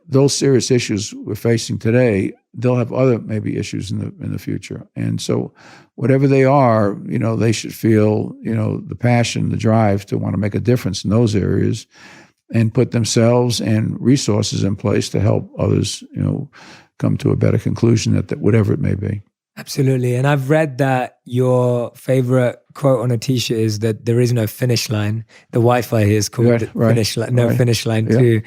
those serious issues we're facing today, they'll have other maybe issues in the future. And so whatever they are, they should feel, the passion, the drive to want to make a difference in those areas, and put themselves and resources in place to help others, come to a better conclusion that whatever it may be. Absolutely. And I've read that your favorite quote on a t-shirt is that there is no finish line. The Wi-Fi here is called finish line, no finish line too.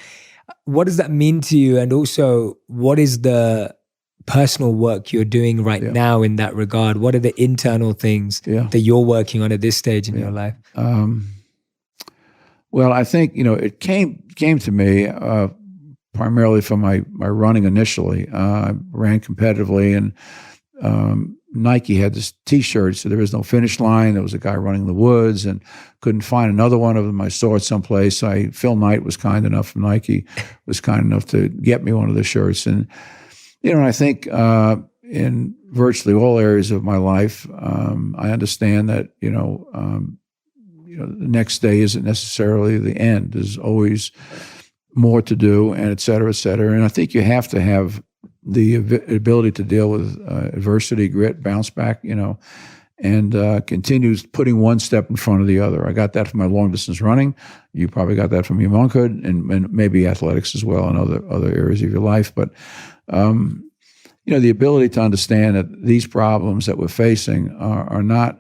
What does that mean to you? And also, what is the personal work you're doing right now in that regard? What are the internal things that you're working on at this stage in your life? Well, I think, it came to me primarily from my running initially. I ran competitively, and Nike had this T-shirt, so there was no finish line. There was a guy running in the woods, and couldn't find another one of them. I saw it someplace. Phil Knight was kind enough from Nike, was kind enough to get me one of the shirts. And, and I think in virtually all areas of my life, I understand that, the next day isn't necessarily the end. There's always more to do, and et cetera, et cetera. And I think you have to have the ability to deal with adversity, grit, bounce back, and continue putting one step in front of the other. I got that from my long distance running. You probably got that from your monkhood, and maybe athletics as well, and other areas of your life. But the ability to understand that these problems that we're facing are not,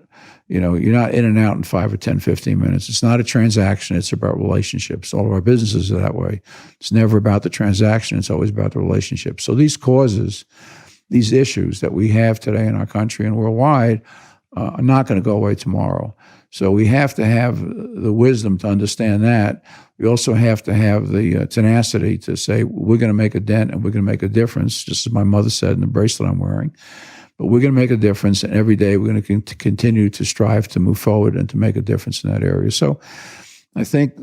you're not in and out in 5 or 10, 15 minutes. It's not a transaction. It's about relationships. All of our businesses are that way. It's never about the transaction. It's always about the relationship. So these causes, these issues that we have today in our country and worldwide are not going to go away tomorrow. So we have to have the wisdom to understand that. We also have to have the tenacity to say, we're going to make a dent and we're going to make a difference, just as my mother said in the bracelet I'm wearing. but we're going to make a difference. And every day we're going to continue to strive to move forward and to make a difference in that area. So I think,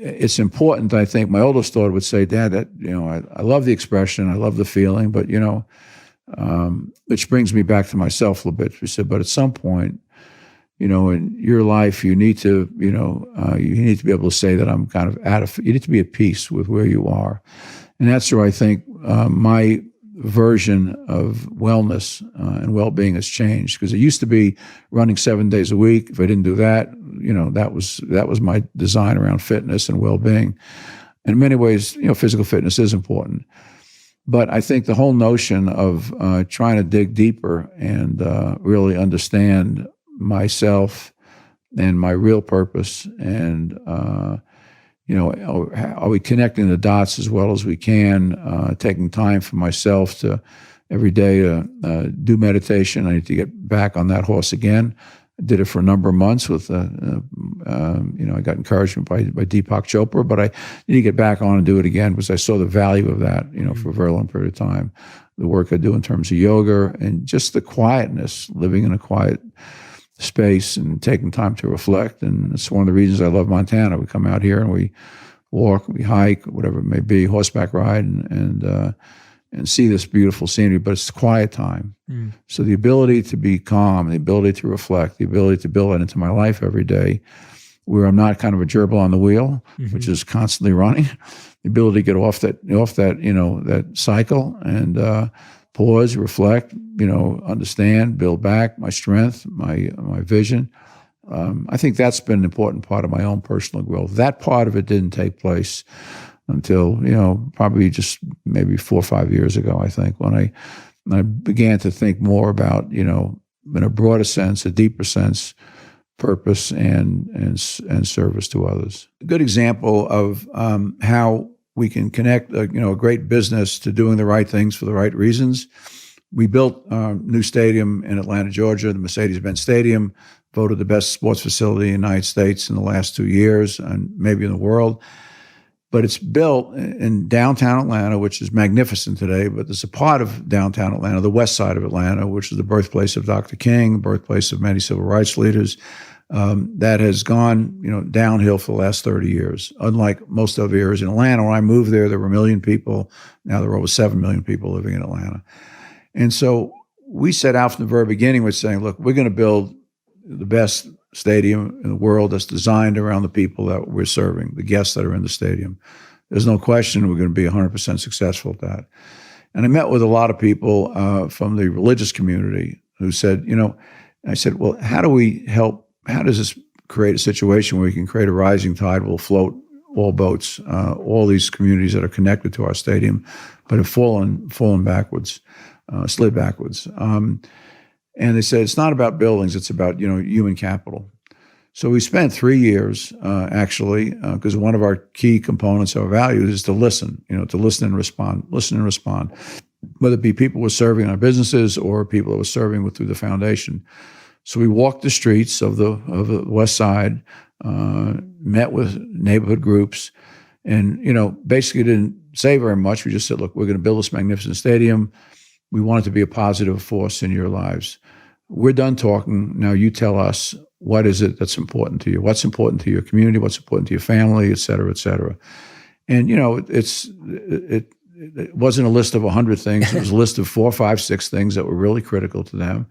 it's important. I think my oldest daughter would say, Dad, that, I love the expression, I love the feeling, but, which brings me back to myself a little bit. She said, but at some point, in your life, you need to be able to say that I'm kind of you need to be at peace with where you are. And that's where I think my version of wellness and well-being has changed, because it used to be running 7 days a week. If I didn't do that, that was my design around fitness and well-being. In many ways, physical fitness is important. But I think the whole notion of trying to dig deeper and really understand myself and my real purpose, and are we connecting the dots as well as we can, taking time for myself to every day to do meditation. I need to get back on that horse again. I did it for a number of months with, I got encouragement by Deepak Chopra, but I need to get back on and do it again, because I saw the value of that, for a very long period of time. The work I do in terms of yoga and just the quietness, living in a quiet space and taking time to reflect. And it's one of the reasons I love Montana. We come out here and we walk, we hike, whatever it may be, horseback ride, and see this beautiful scenery, but it's quiet time. So the ability to be calm, the ability to reflect, the ability to build that into my life every day, where I'm not kind of a gerbil on the wheel, which is constantly running, the ability to get off that that cycle and pause, reflect, understand, build back my strength, my vision. I think that's been an important part of my own personal growth. That part of it didn't take place until, probably just maybe 4 or 5 years ago, I think, when I began to think more about, in a broader sense, a deeper sense, purpose and service to others. A good example of how we can connect, a great business to doing the right things for the right reasons. We built a new stadium in Atlanta, Georgia, the Mercedes-Benz Stadium, voted the best sports facility in the United States in the last 2 years and maybe in the world. But it's built in downtown Atlanta, which is magnificent today, but there's a part of downtown Atlanta, the west side of Atlanta, which is the birthplace of Dr. King, birthplace of many civil rights leaders, that has gone, downhill for the last 30 years. Unlike most other areas in Atlanta, when I moved there were 1 million people. Now there are over 7 million people living in Atlanta. And so we set out from the very beginning with saying, look, we're going to build the best stadium in the world that's designed around the people that we're serving, the guests that are in the stadium. There's no question we're going to be 100% successful at that. And I met with a lot of people from the religious community who said, I said, well, how does this create a situation where we can create a rising tide will float all boats, all these communities that are connected to our stadium, but have fallen backwards, slid backwards. And they said, it's not about buildings, it's about, human capital. So we spent 3 years, actually, because one of our key components of our values is to listen, to listen and respond, whether it be people who are serving our businesses or people who are serving through the foundation. So we walked the streets of the West Side, met with neighborhood groups, and, basically didn't say very much. We just said, look, we're going to build this magnificent stadium. We want it to be a positive force in your lives. We're done talking. Now you tell us, what is it that's important to you? What's important to your community? What's important to your family, et cetera, et cetera. And, it wasn't a list of 100 things. It was a list of 4, 5, 6 things that were really critical to them.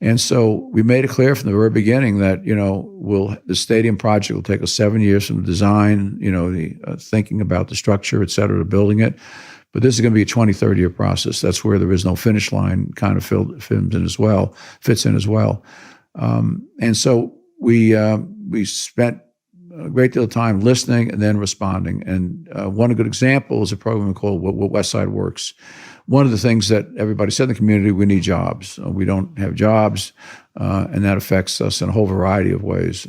And so we made it clear from the very beginning that, the stadium project will take us 7 years from the design, the thinking about the structure, et cetera, to building it. But this is going to be a 20, 30-year process. That's where there is no finish line kind of fits in as well. And so we spent a great deal of time listening and then responding. And one good example is a program called What West Side Works. One of the things that everybody said in the community, we need jobs. We don't have jobs, and that affects us in a whole variety of ways.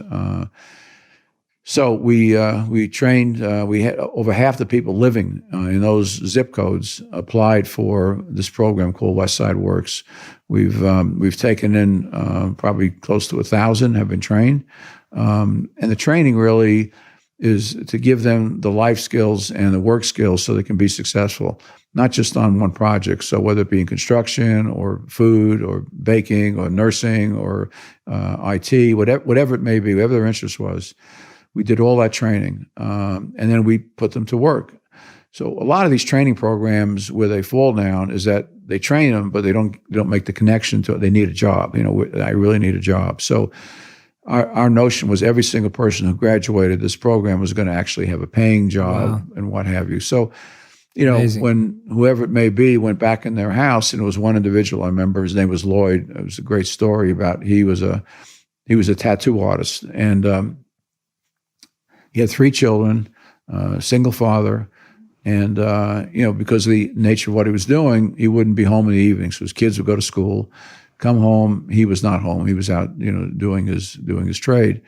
So we trained. We had over half the people living in those zip codes applied for this program called West Side Works. We've taken in probably close to 1,000 have been trained, and the training really is to give them the life skills and the work skills so they can be successful, not just on one project. So whether it be in construction or food or baking or nursing or IT, whatever it may be, whatever their interest was, we did all that training, and then we put them to work. So a lot of these training programs where they fall down is that they train them, but they don't make the connection to it. They need a job. I really need a job. So our notion was every single person who graduated this program was going to actually have a paying job and what have you. So, Amazing. When whoever it may be went back in their house, and it was one individual I remember, his name was Lloyd. It was a great story about he was a tattoo artist, and he had 3 children, single father. And, because of the nature of what he was doing, he wouldn't be home in the evening. So his kids would go to school, come home. He was not home. He was out, doing his trade.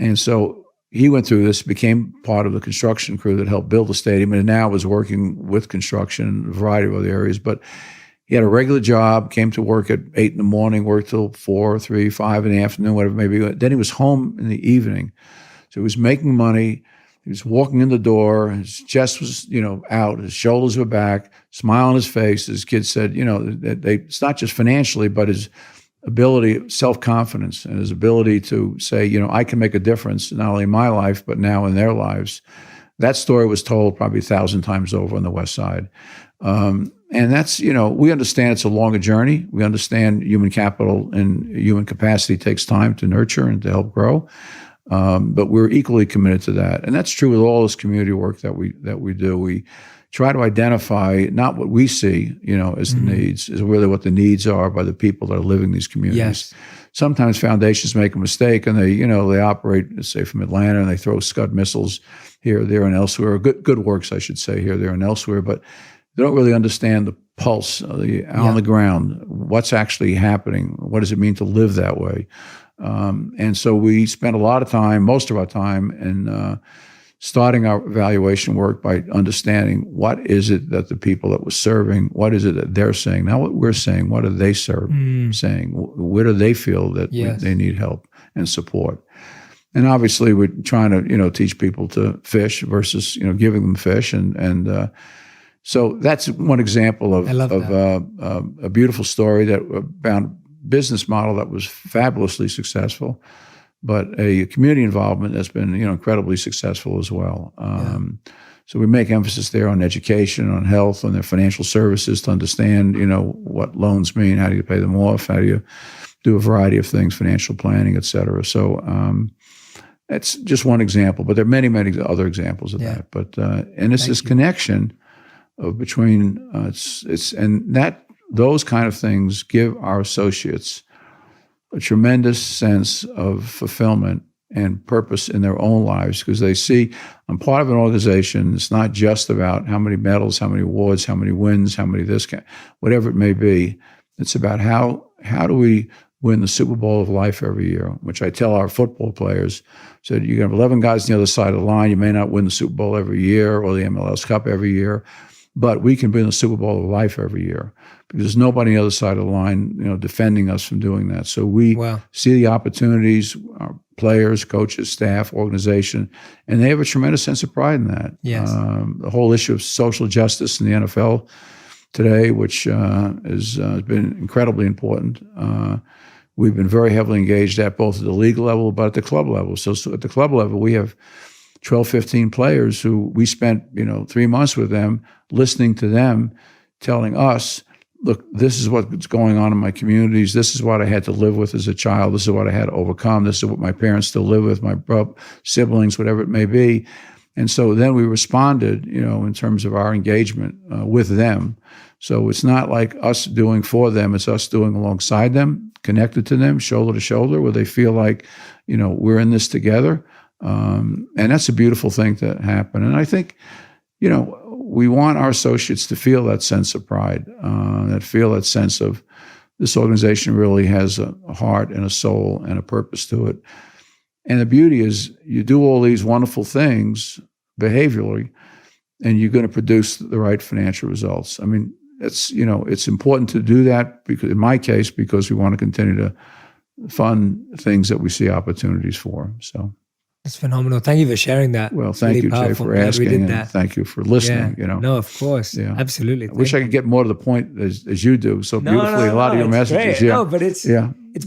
And so he went through this, became part of the construction crew that helped build the stadium, and now was working with construction in a variety of other areas. But he had a regular job, came to work at 8 in the morning, worked till 4, 3, 5 in the afternoon, whatever it may be. Then he was home in the evening. So he was making money. He was walking in the door. His chest was, out. His shoulders were back. Smile on his face. His kids said, it's not just financially, but his ability, self-confidence, and his ability to say, I can make a difference not only in my life but now in their lives. That story was told probably 1,000 times over on the West Side, and that's we understand it's a longer journey. We understand human capital and human capacity takes time to nurture and to help grow. But we're equally committed to that, and that's true with all this community work that we do. We try to identify not what we see, as the needs, is really what the needs are by the people that are living these communities. Yes. Sometimes foundations make a mistake, and they operate, say, from Atlanta, and they throw Scud missiles here, there, and elsewhere. Good works, I should say, here, there, and elsewhere, but they don't really understand the pulse on the ground. What's actually happening? What does it mean to live that way? And so we spent a lot of time, most of our time, in starting our evaluation work by understanding what is it that the people that we're serving, what is it that they're saying, not what we're saying, what are they saying, where do they feel that they need help and support. And obviously we're trying to, teach people to fish versus, giving them fish. And so that's one example of a beautiful story that found business model that was fabulously successful, but a community involvement that's been incredibly successful as well. So we make emphasis there on education, on health, on their financial services to understand what loans mean, how do you pay them off, how do you do a variety of things, financial planning, et cetera. So that's just one example, but there are many, many other examples of that. But and it's this connection of between those kind of things give our associates a tremendous sense of fulfillment and purpose in their own lives, because they see I'm part of an organization. It's not just about how many medals, how many awards, how many wins, how many whatever it may be. It's about how do we win the Super Bowl of life every year, which I tell our football players. So you have 11 guys on the other side of the line. You may not win the Super Bowl every year or the MLS Cup every year, but we can win the Super Bowl of life every year, because there's nobody on the other side of the line, defending us from doing that. So we see the opportunities, our players, coaches, staff, organization, and they have a tremendous sense of pride in that. Yes. The whole issue of social justice in the NFL today, which has been incredibly important. We've been very heavily engaged at both at the league level, but at the club level. So at the club level, we have 12, 15 players who we spent, 3 months with them, listening to them, telling us, look, this is what's going on in my communities. This is what I had to live with as a child. This is what I had to overcome. This is what my parents still live with, my siblings, whatever it may be. And so then we responded, in terms of our engagement with them. So it's not like us doing for them. It's us doing alongside them, connected to them, shoulder to shoulder, where they feel like, we're in this together. And that's a beautiful thing to happen. And I think, we want our associates to feel that sense of pride, feel that sense of this organization really has a heart and a soul and a purpose to it. And the beauty is you do all these wonderful things behaviorally, and you're going to produce the right financial results. I mean, it's important to do that, because in my case, because we want to continue to fund things that we see opportunities for. So That's phenomenal. Thank you for sharing that. Well, It's thank really you, Jay, powerful. for Glad we asking, did and that. thank you for listening. No, of course. Yeah. Absolutely. I wish I could get more to the point as you do so beautifully. A lot of your it's messages, great. No, but it's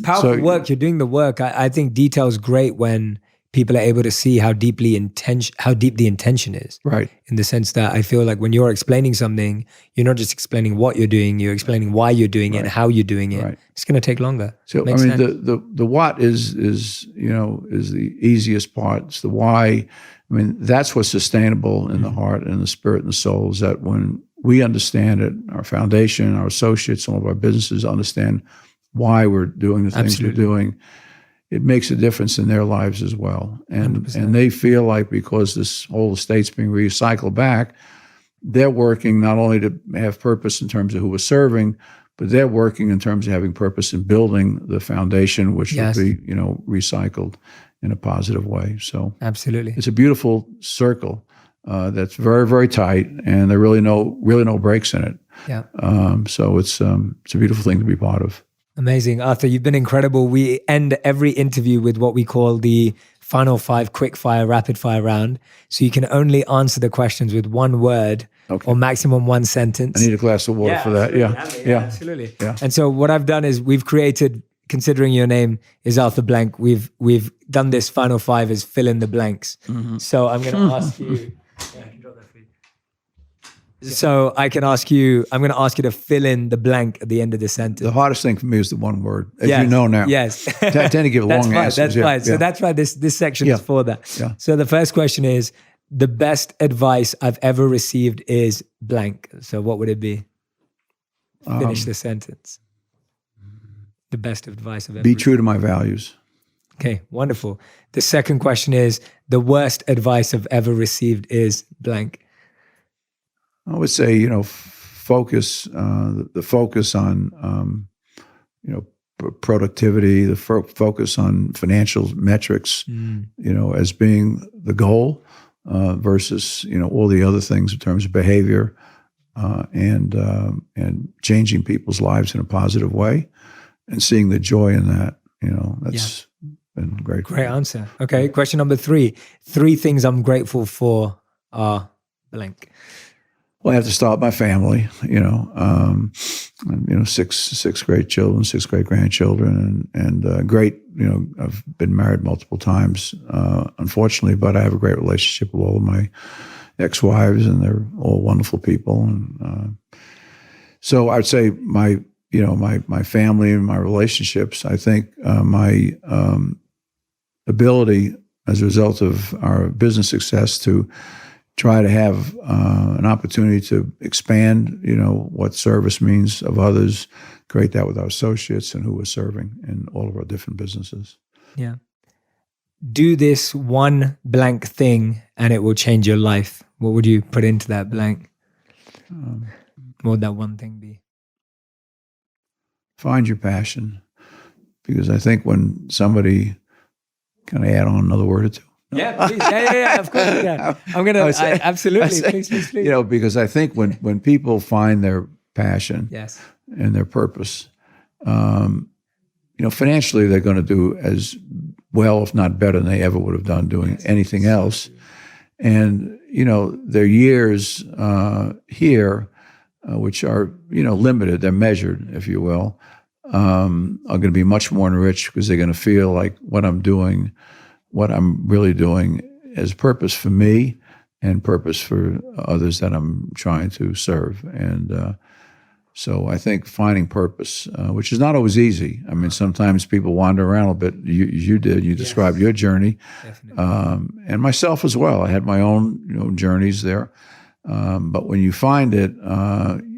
powerful work. You're doing the work. I think detail is great when people are able to see how deep the intention is. Right. In the sense that I feel like when you're explaining something, you're not just explaining what you're doing, you're explaining why you're doing it and how you're doing it. Right. It's going to take longer. So Makes sense. the what is the easiest part. It's the why. I mean, that's what's sustainable in the heart and the spirit and the soul, is that when we understand it, our foundation, our associates, some of our businesses understand why we're doing the things we're doing, it makes a difference in their lives as well. And 100%. and they feel like, because this whole estate's being recycled back, they're working not only to have purpose in terms of who we're serving, but they're working in terms of having purpose in building the foundation, which will be, recycled in a positive way. So absolutely, it's a beautiful circle that's very, very tight, and there are really no breaks in it. Yeah. So it's a beautiful thing to be part of. Amazing. Arthur, you've been incredible. We end every interview with what we call the final 5 quick fire, rapid fire round. So you can only answer the questions with one word or maximum one sentence. I need a glass of water for that. Yeah. Absolutely. Yeah. And so what I've done is we've created, considering your name is Arthur Blank, we've done this final 5 as fill in the blanks. Mm-hmm. So I'm going to ask you. I can drop that for you. So I'm going to ask you to fill in the blank at the end of the sentence. The hardest thing for me is the one word, as you know now. Yes. I tend to give long answers. That's fine. So that's why this section is for that. Yeah. So the first question is, the best advice I've ever received is blank. So what would it be? Finish the sentence. The best advice I've ever Be received. true to my values. Okay, wonderful. The second question is, the worst advice I've ever received is blank. I would say, focus, the focus on, productivity, the focus on financial metrics, as being the goal versus, all the other things in terms of behavior and changing people's lives in a positive way and seeing the joy in that, that's been great. Great answer. Okay, question number 3. 3 things I'm grateful for are blank. Well, I have to start with my family, six great children, 6 great grandchildren, and great, I've been married multiple times, unfortunately, but I have a great relationship with all of my ex-wives, and they're all wonderful people. And so I'd say my family and my relationships, I think my ability as a result of our business success to try to have an opportunity to expand, what service means of others, create that with our associates and who we're serving in all of our different businesses. Yeah. Do this one blank thing and it will change your life. What would you put into that blank? What would that one thing be? Find your passion, because I think when somebody, can I add on another word or two? Yeah, please. Yeah, of course you can. I'm going to, absolutely, please. Because I think when people find their passion and their purpose, financially they're going to do as well, if not better, than they ever would have done doing anything else. And, their years here, which are, limited, they're measured, if you will, are going to be much more enriched because they're going to feel like what I'm doing, what I'm really doing as purpose for me and purpose for others that I'm trying to serve. And so I think finding purpose, which is not always easy. I mean, sometimes people wander around a bit. You described your journey, and myself as well. I had my own, journeys there. But when you find it,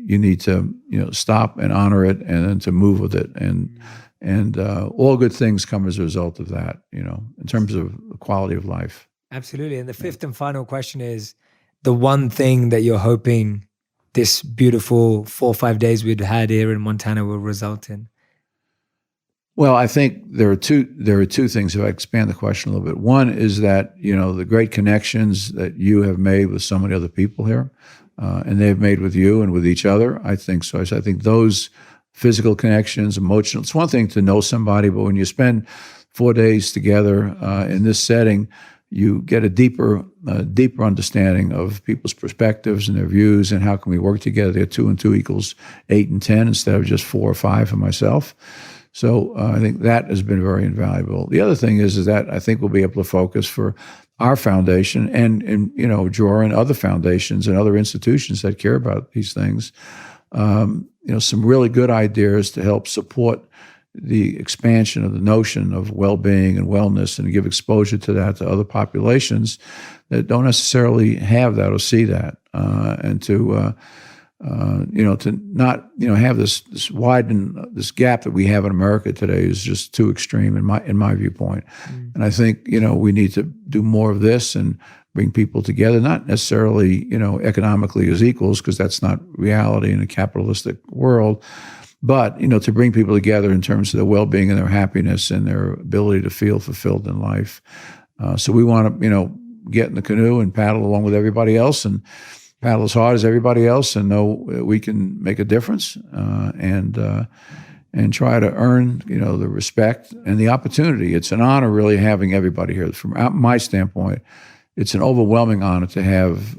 you need to, stop and honor it, and then to move with it. And all good things come as a result of that, in terms of the quality of life. Absolutely. And the 5th and final question is, the one thing that you're hoping this beautiful 4 or 5 days we've had here in Montana will result in? Well, I think there are two things, if I expand the question a little bit. One is that, the great connections that you have made with so many other people here, and they've made with you and with each other. I think so. I think those physical connections, emotional. It's one thing to know somebody, but when you spend 4 days together in this setting, you get a deeper understanding of people's perspectives and their views, and how can we work together. 2 and 2 equals 8 and 10 instead of just 4 or 5 for myself. So I think that has been very invaluable. The other thing is that I think we'll be able to focus for our foundation and draw in other foundations and other institutions that care about these things. Some really good ideas to help support the expansion of the notion of well-being and wellness, and give exposure to that to other populations that don't necessarily have that or see that, and to not have this widen this gap that we have in America today is just too extreme in my viewpoint. And I think we need to do more of this and bring people together, not necessarily economically as equals, because that's not reality in a capitalistic world, but to bring people together in terms of their well-being and their happiness and their ability to feel fulfilled in life. So we want to get in the canoe and paddle along with everybody else, and paddle as hard as everybody else, and know we can make a difference, and try to earn the respect and the opportunity. It's an honor really having everybody here. From my standpoint, it's an overwhelming honor to have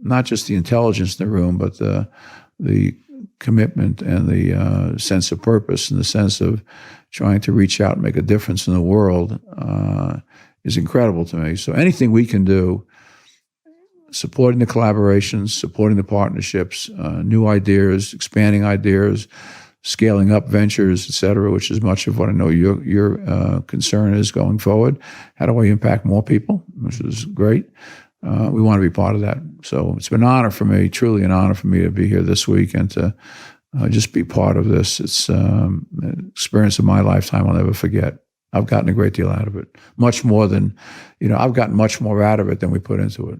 not just the intelligence in the room, but the commitment and the sense of purpose and the sense of trying to reach out and make a difference in the world is incredible to me. So anything we can do, supporting the collaborations, supporting the partnerships, new ideas, expanding ideas, scaling up ventures, et cetera, which is much of what I know your concern is going forward. How do I impact more people, which is great. We want to be part of that. So it's been an honor for me, truly an honor for me to be here this week and to just be part of this. It's an experience of my lifetime I'll never forget. I've gotten a great deal out of it, much more than, I've gotten much more out of it than we put into it.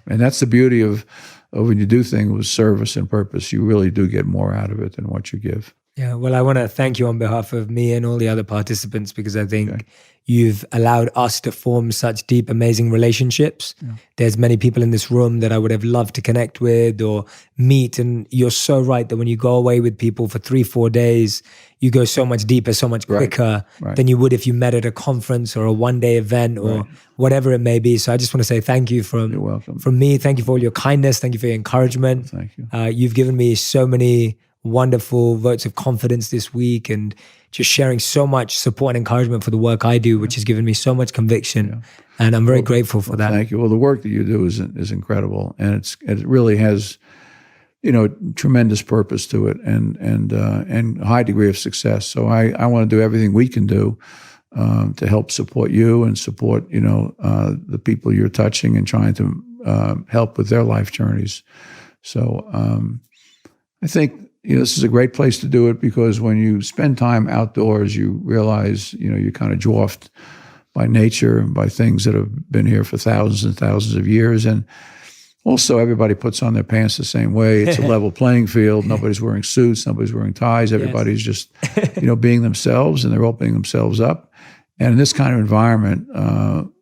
And that's the beauty of when you do things with service and purpose, you really do get more out of it than what you give. Yeah, well, I want to thank you on behalf of me and all the other participants, because I think you've allowed us to form such deep, amazing relationships. Yeah. There's many people in this room that I would have loved to connect with or meet. And you're so right that when you go away with people for 3-4 days, you go so much deeper, so much quicker than you would if you met at a conference or a one-day event or whatever it may be. So I just want to say thank you You're welcome. from me. Thank you for all your kindness. Thank you for your encouragement. Thank you. You've given me so many wonderful votes of confidence this week, and just sharing so much support and encouragement for the work I do, which has given me so much conviction. Yeah. And I'm very grateful for that. Thank you. Well, the work that you do is incredible, and it really has, tremendous purpose to it, and high degree of success. So I want to do everything we can do to help support you and support the people you're touching and trying to help with their life journeys. So I think this is a great place to do it, because when you spend time outdoors, you realize you're kind of dwarfed by nature and by things that have been here for thousands and thousands of years. And also, everybody puts on their pants the same way. It's a level playing field. Nobody's wearing suits. Nobody's wearing ties. Everybody's just, being themselves, and they're opening themselves up. And in this kind of environment,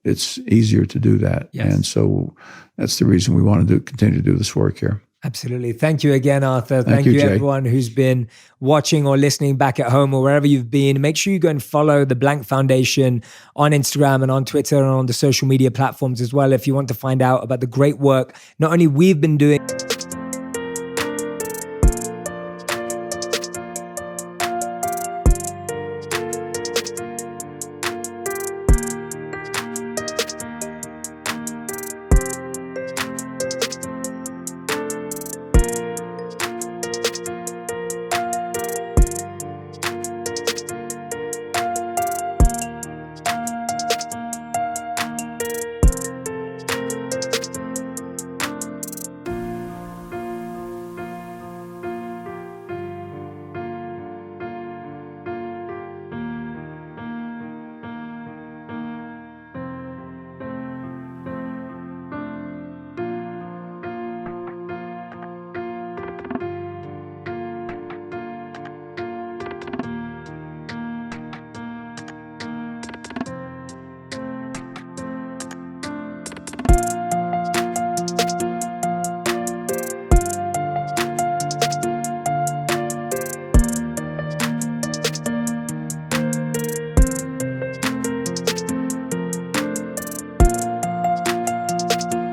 it's easier to do that. Yes. And so that's the reason we want to continue to do this work here. Absolutely. Thank you again, Arthur. Thank you, everyone who's been watching or listening back at home or wherever you've been. Make sure you go and follow the Blank Foundation on Instagram and on Twitter and on the social media platforms as well, if you want to find out about the great work not only we've been doing.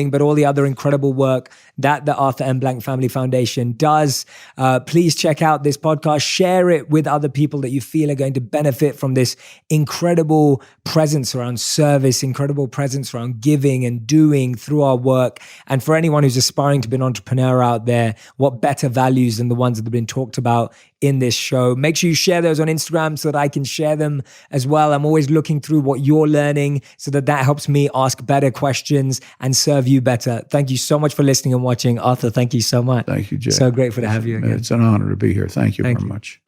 but all the other incredible work that the Arthur M. Blank Family Foundation does. Please check out this podcast, share it with other people that you feel are going to benefit from this incredible presence around service, incredible presence around giving and doing through our work. And for anyone who's aspiring to be an entrepreneur out there, what better values than the ones that have been talked about in this show. Make sure you share those on Instagram so that I can share them as well. I'm always looking through what you're learning so that helps me ask better questions and serve you better. Thank you so much for listening and watching. Arthur, thank you so much. Thank you, Jay. So grateful to have you again. It's an honor to be here. Thank you very much.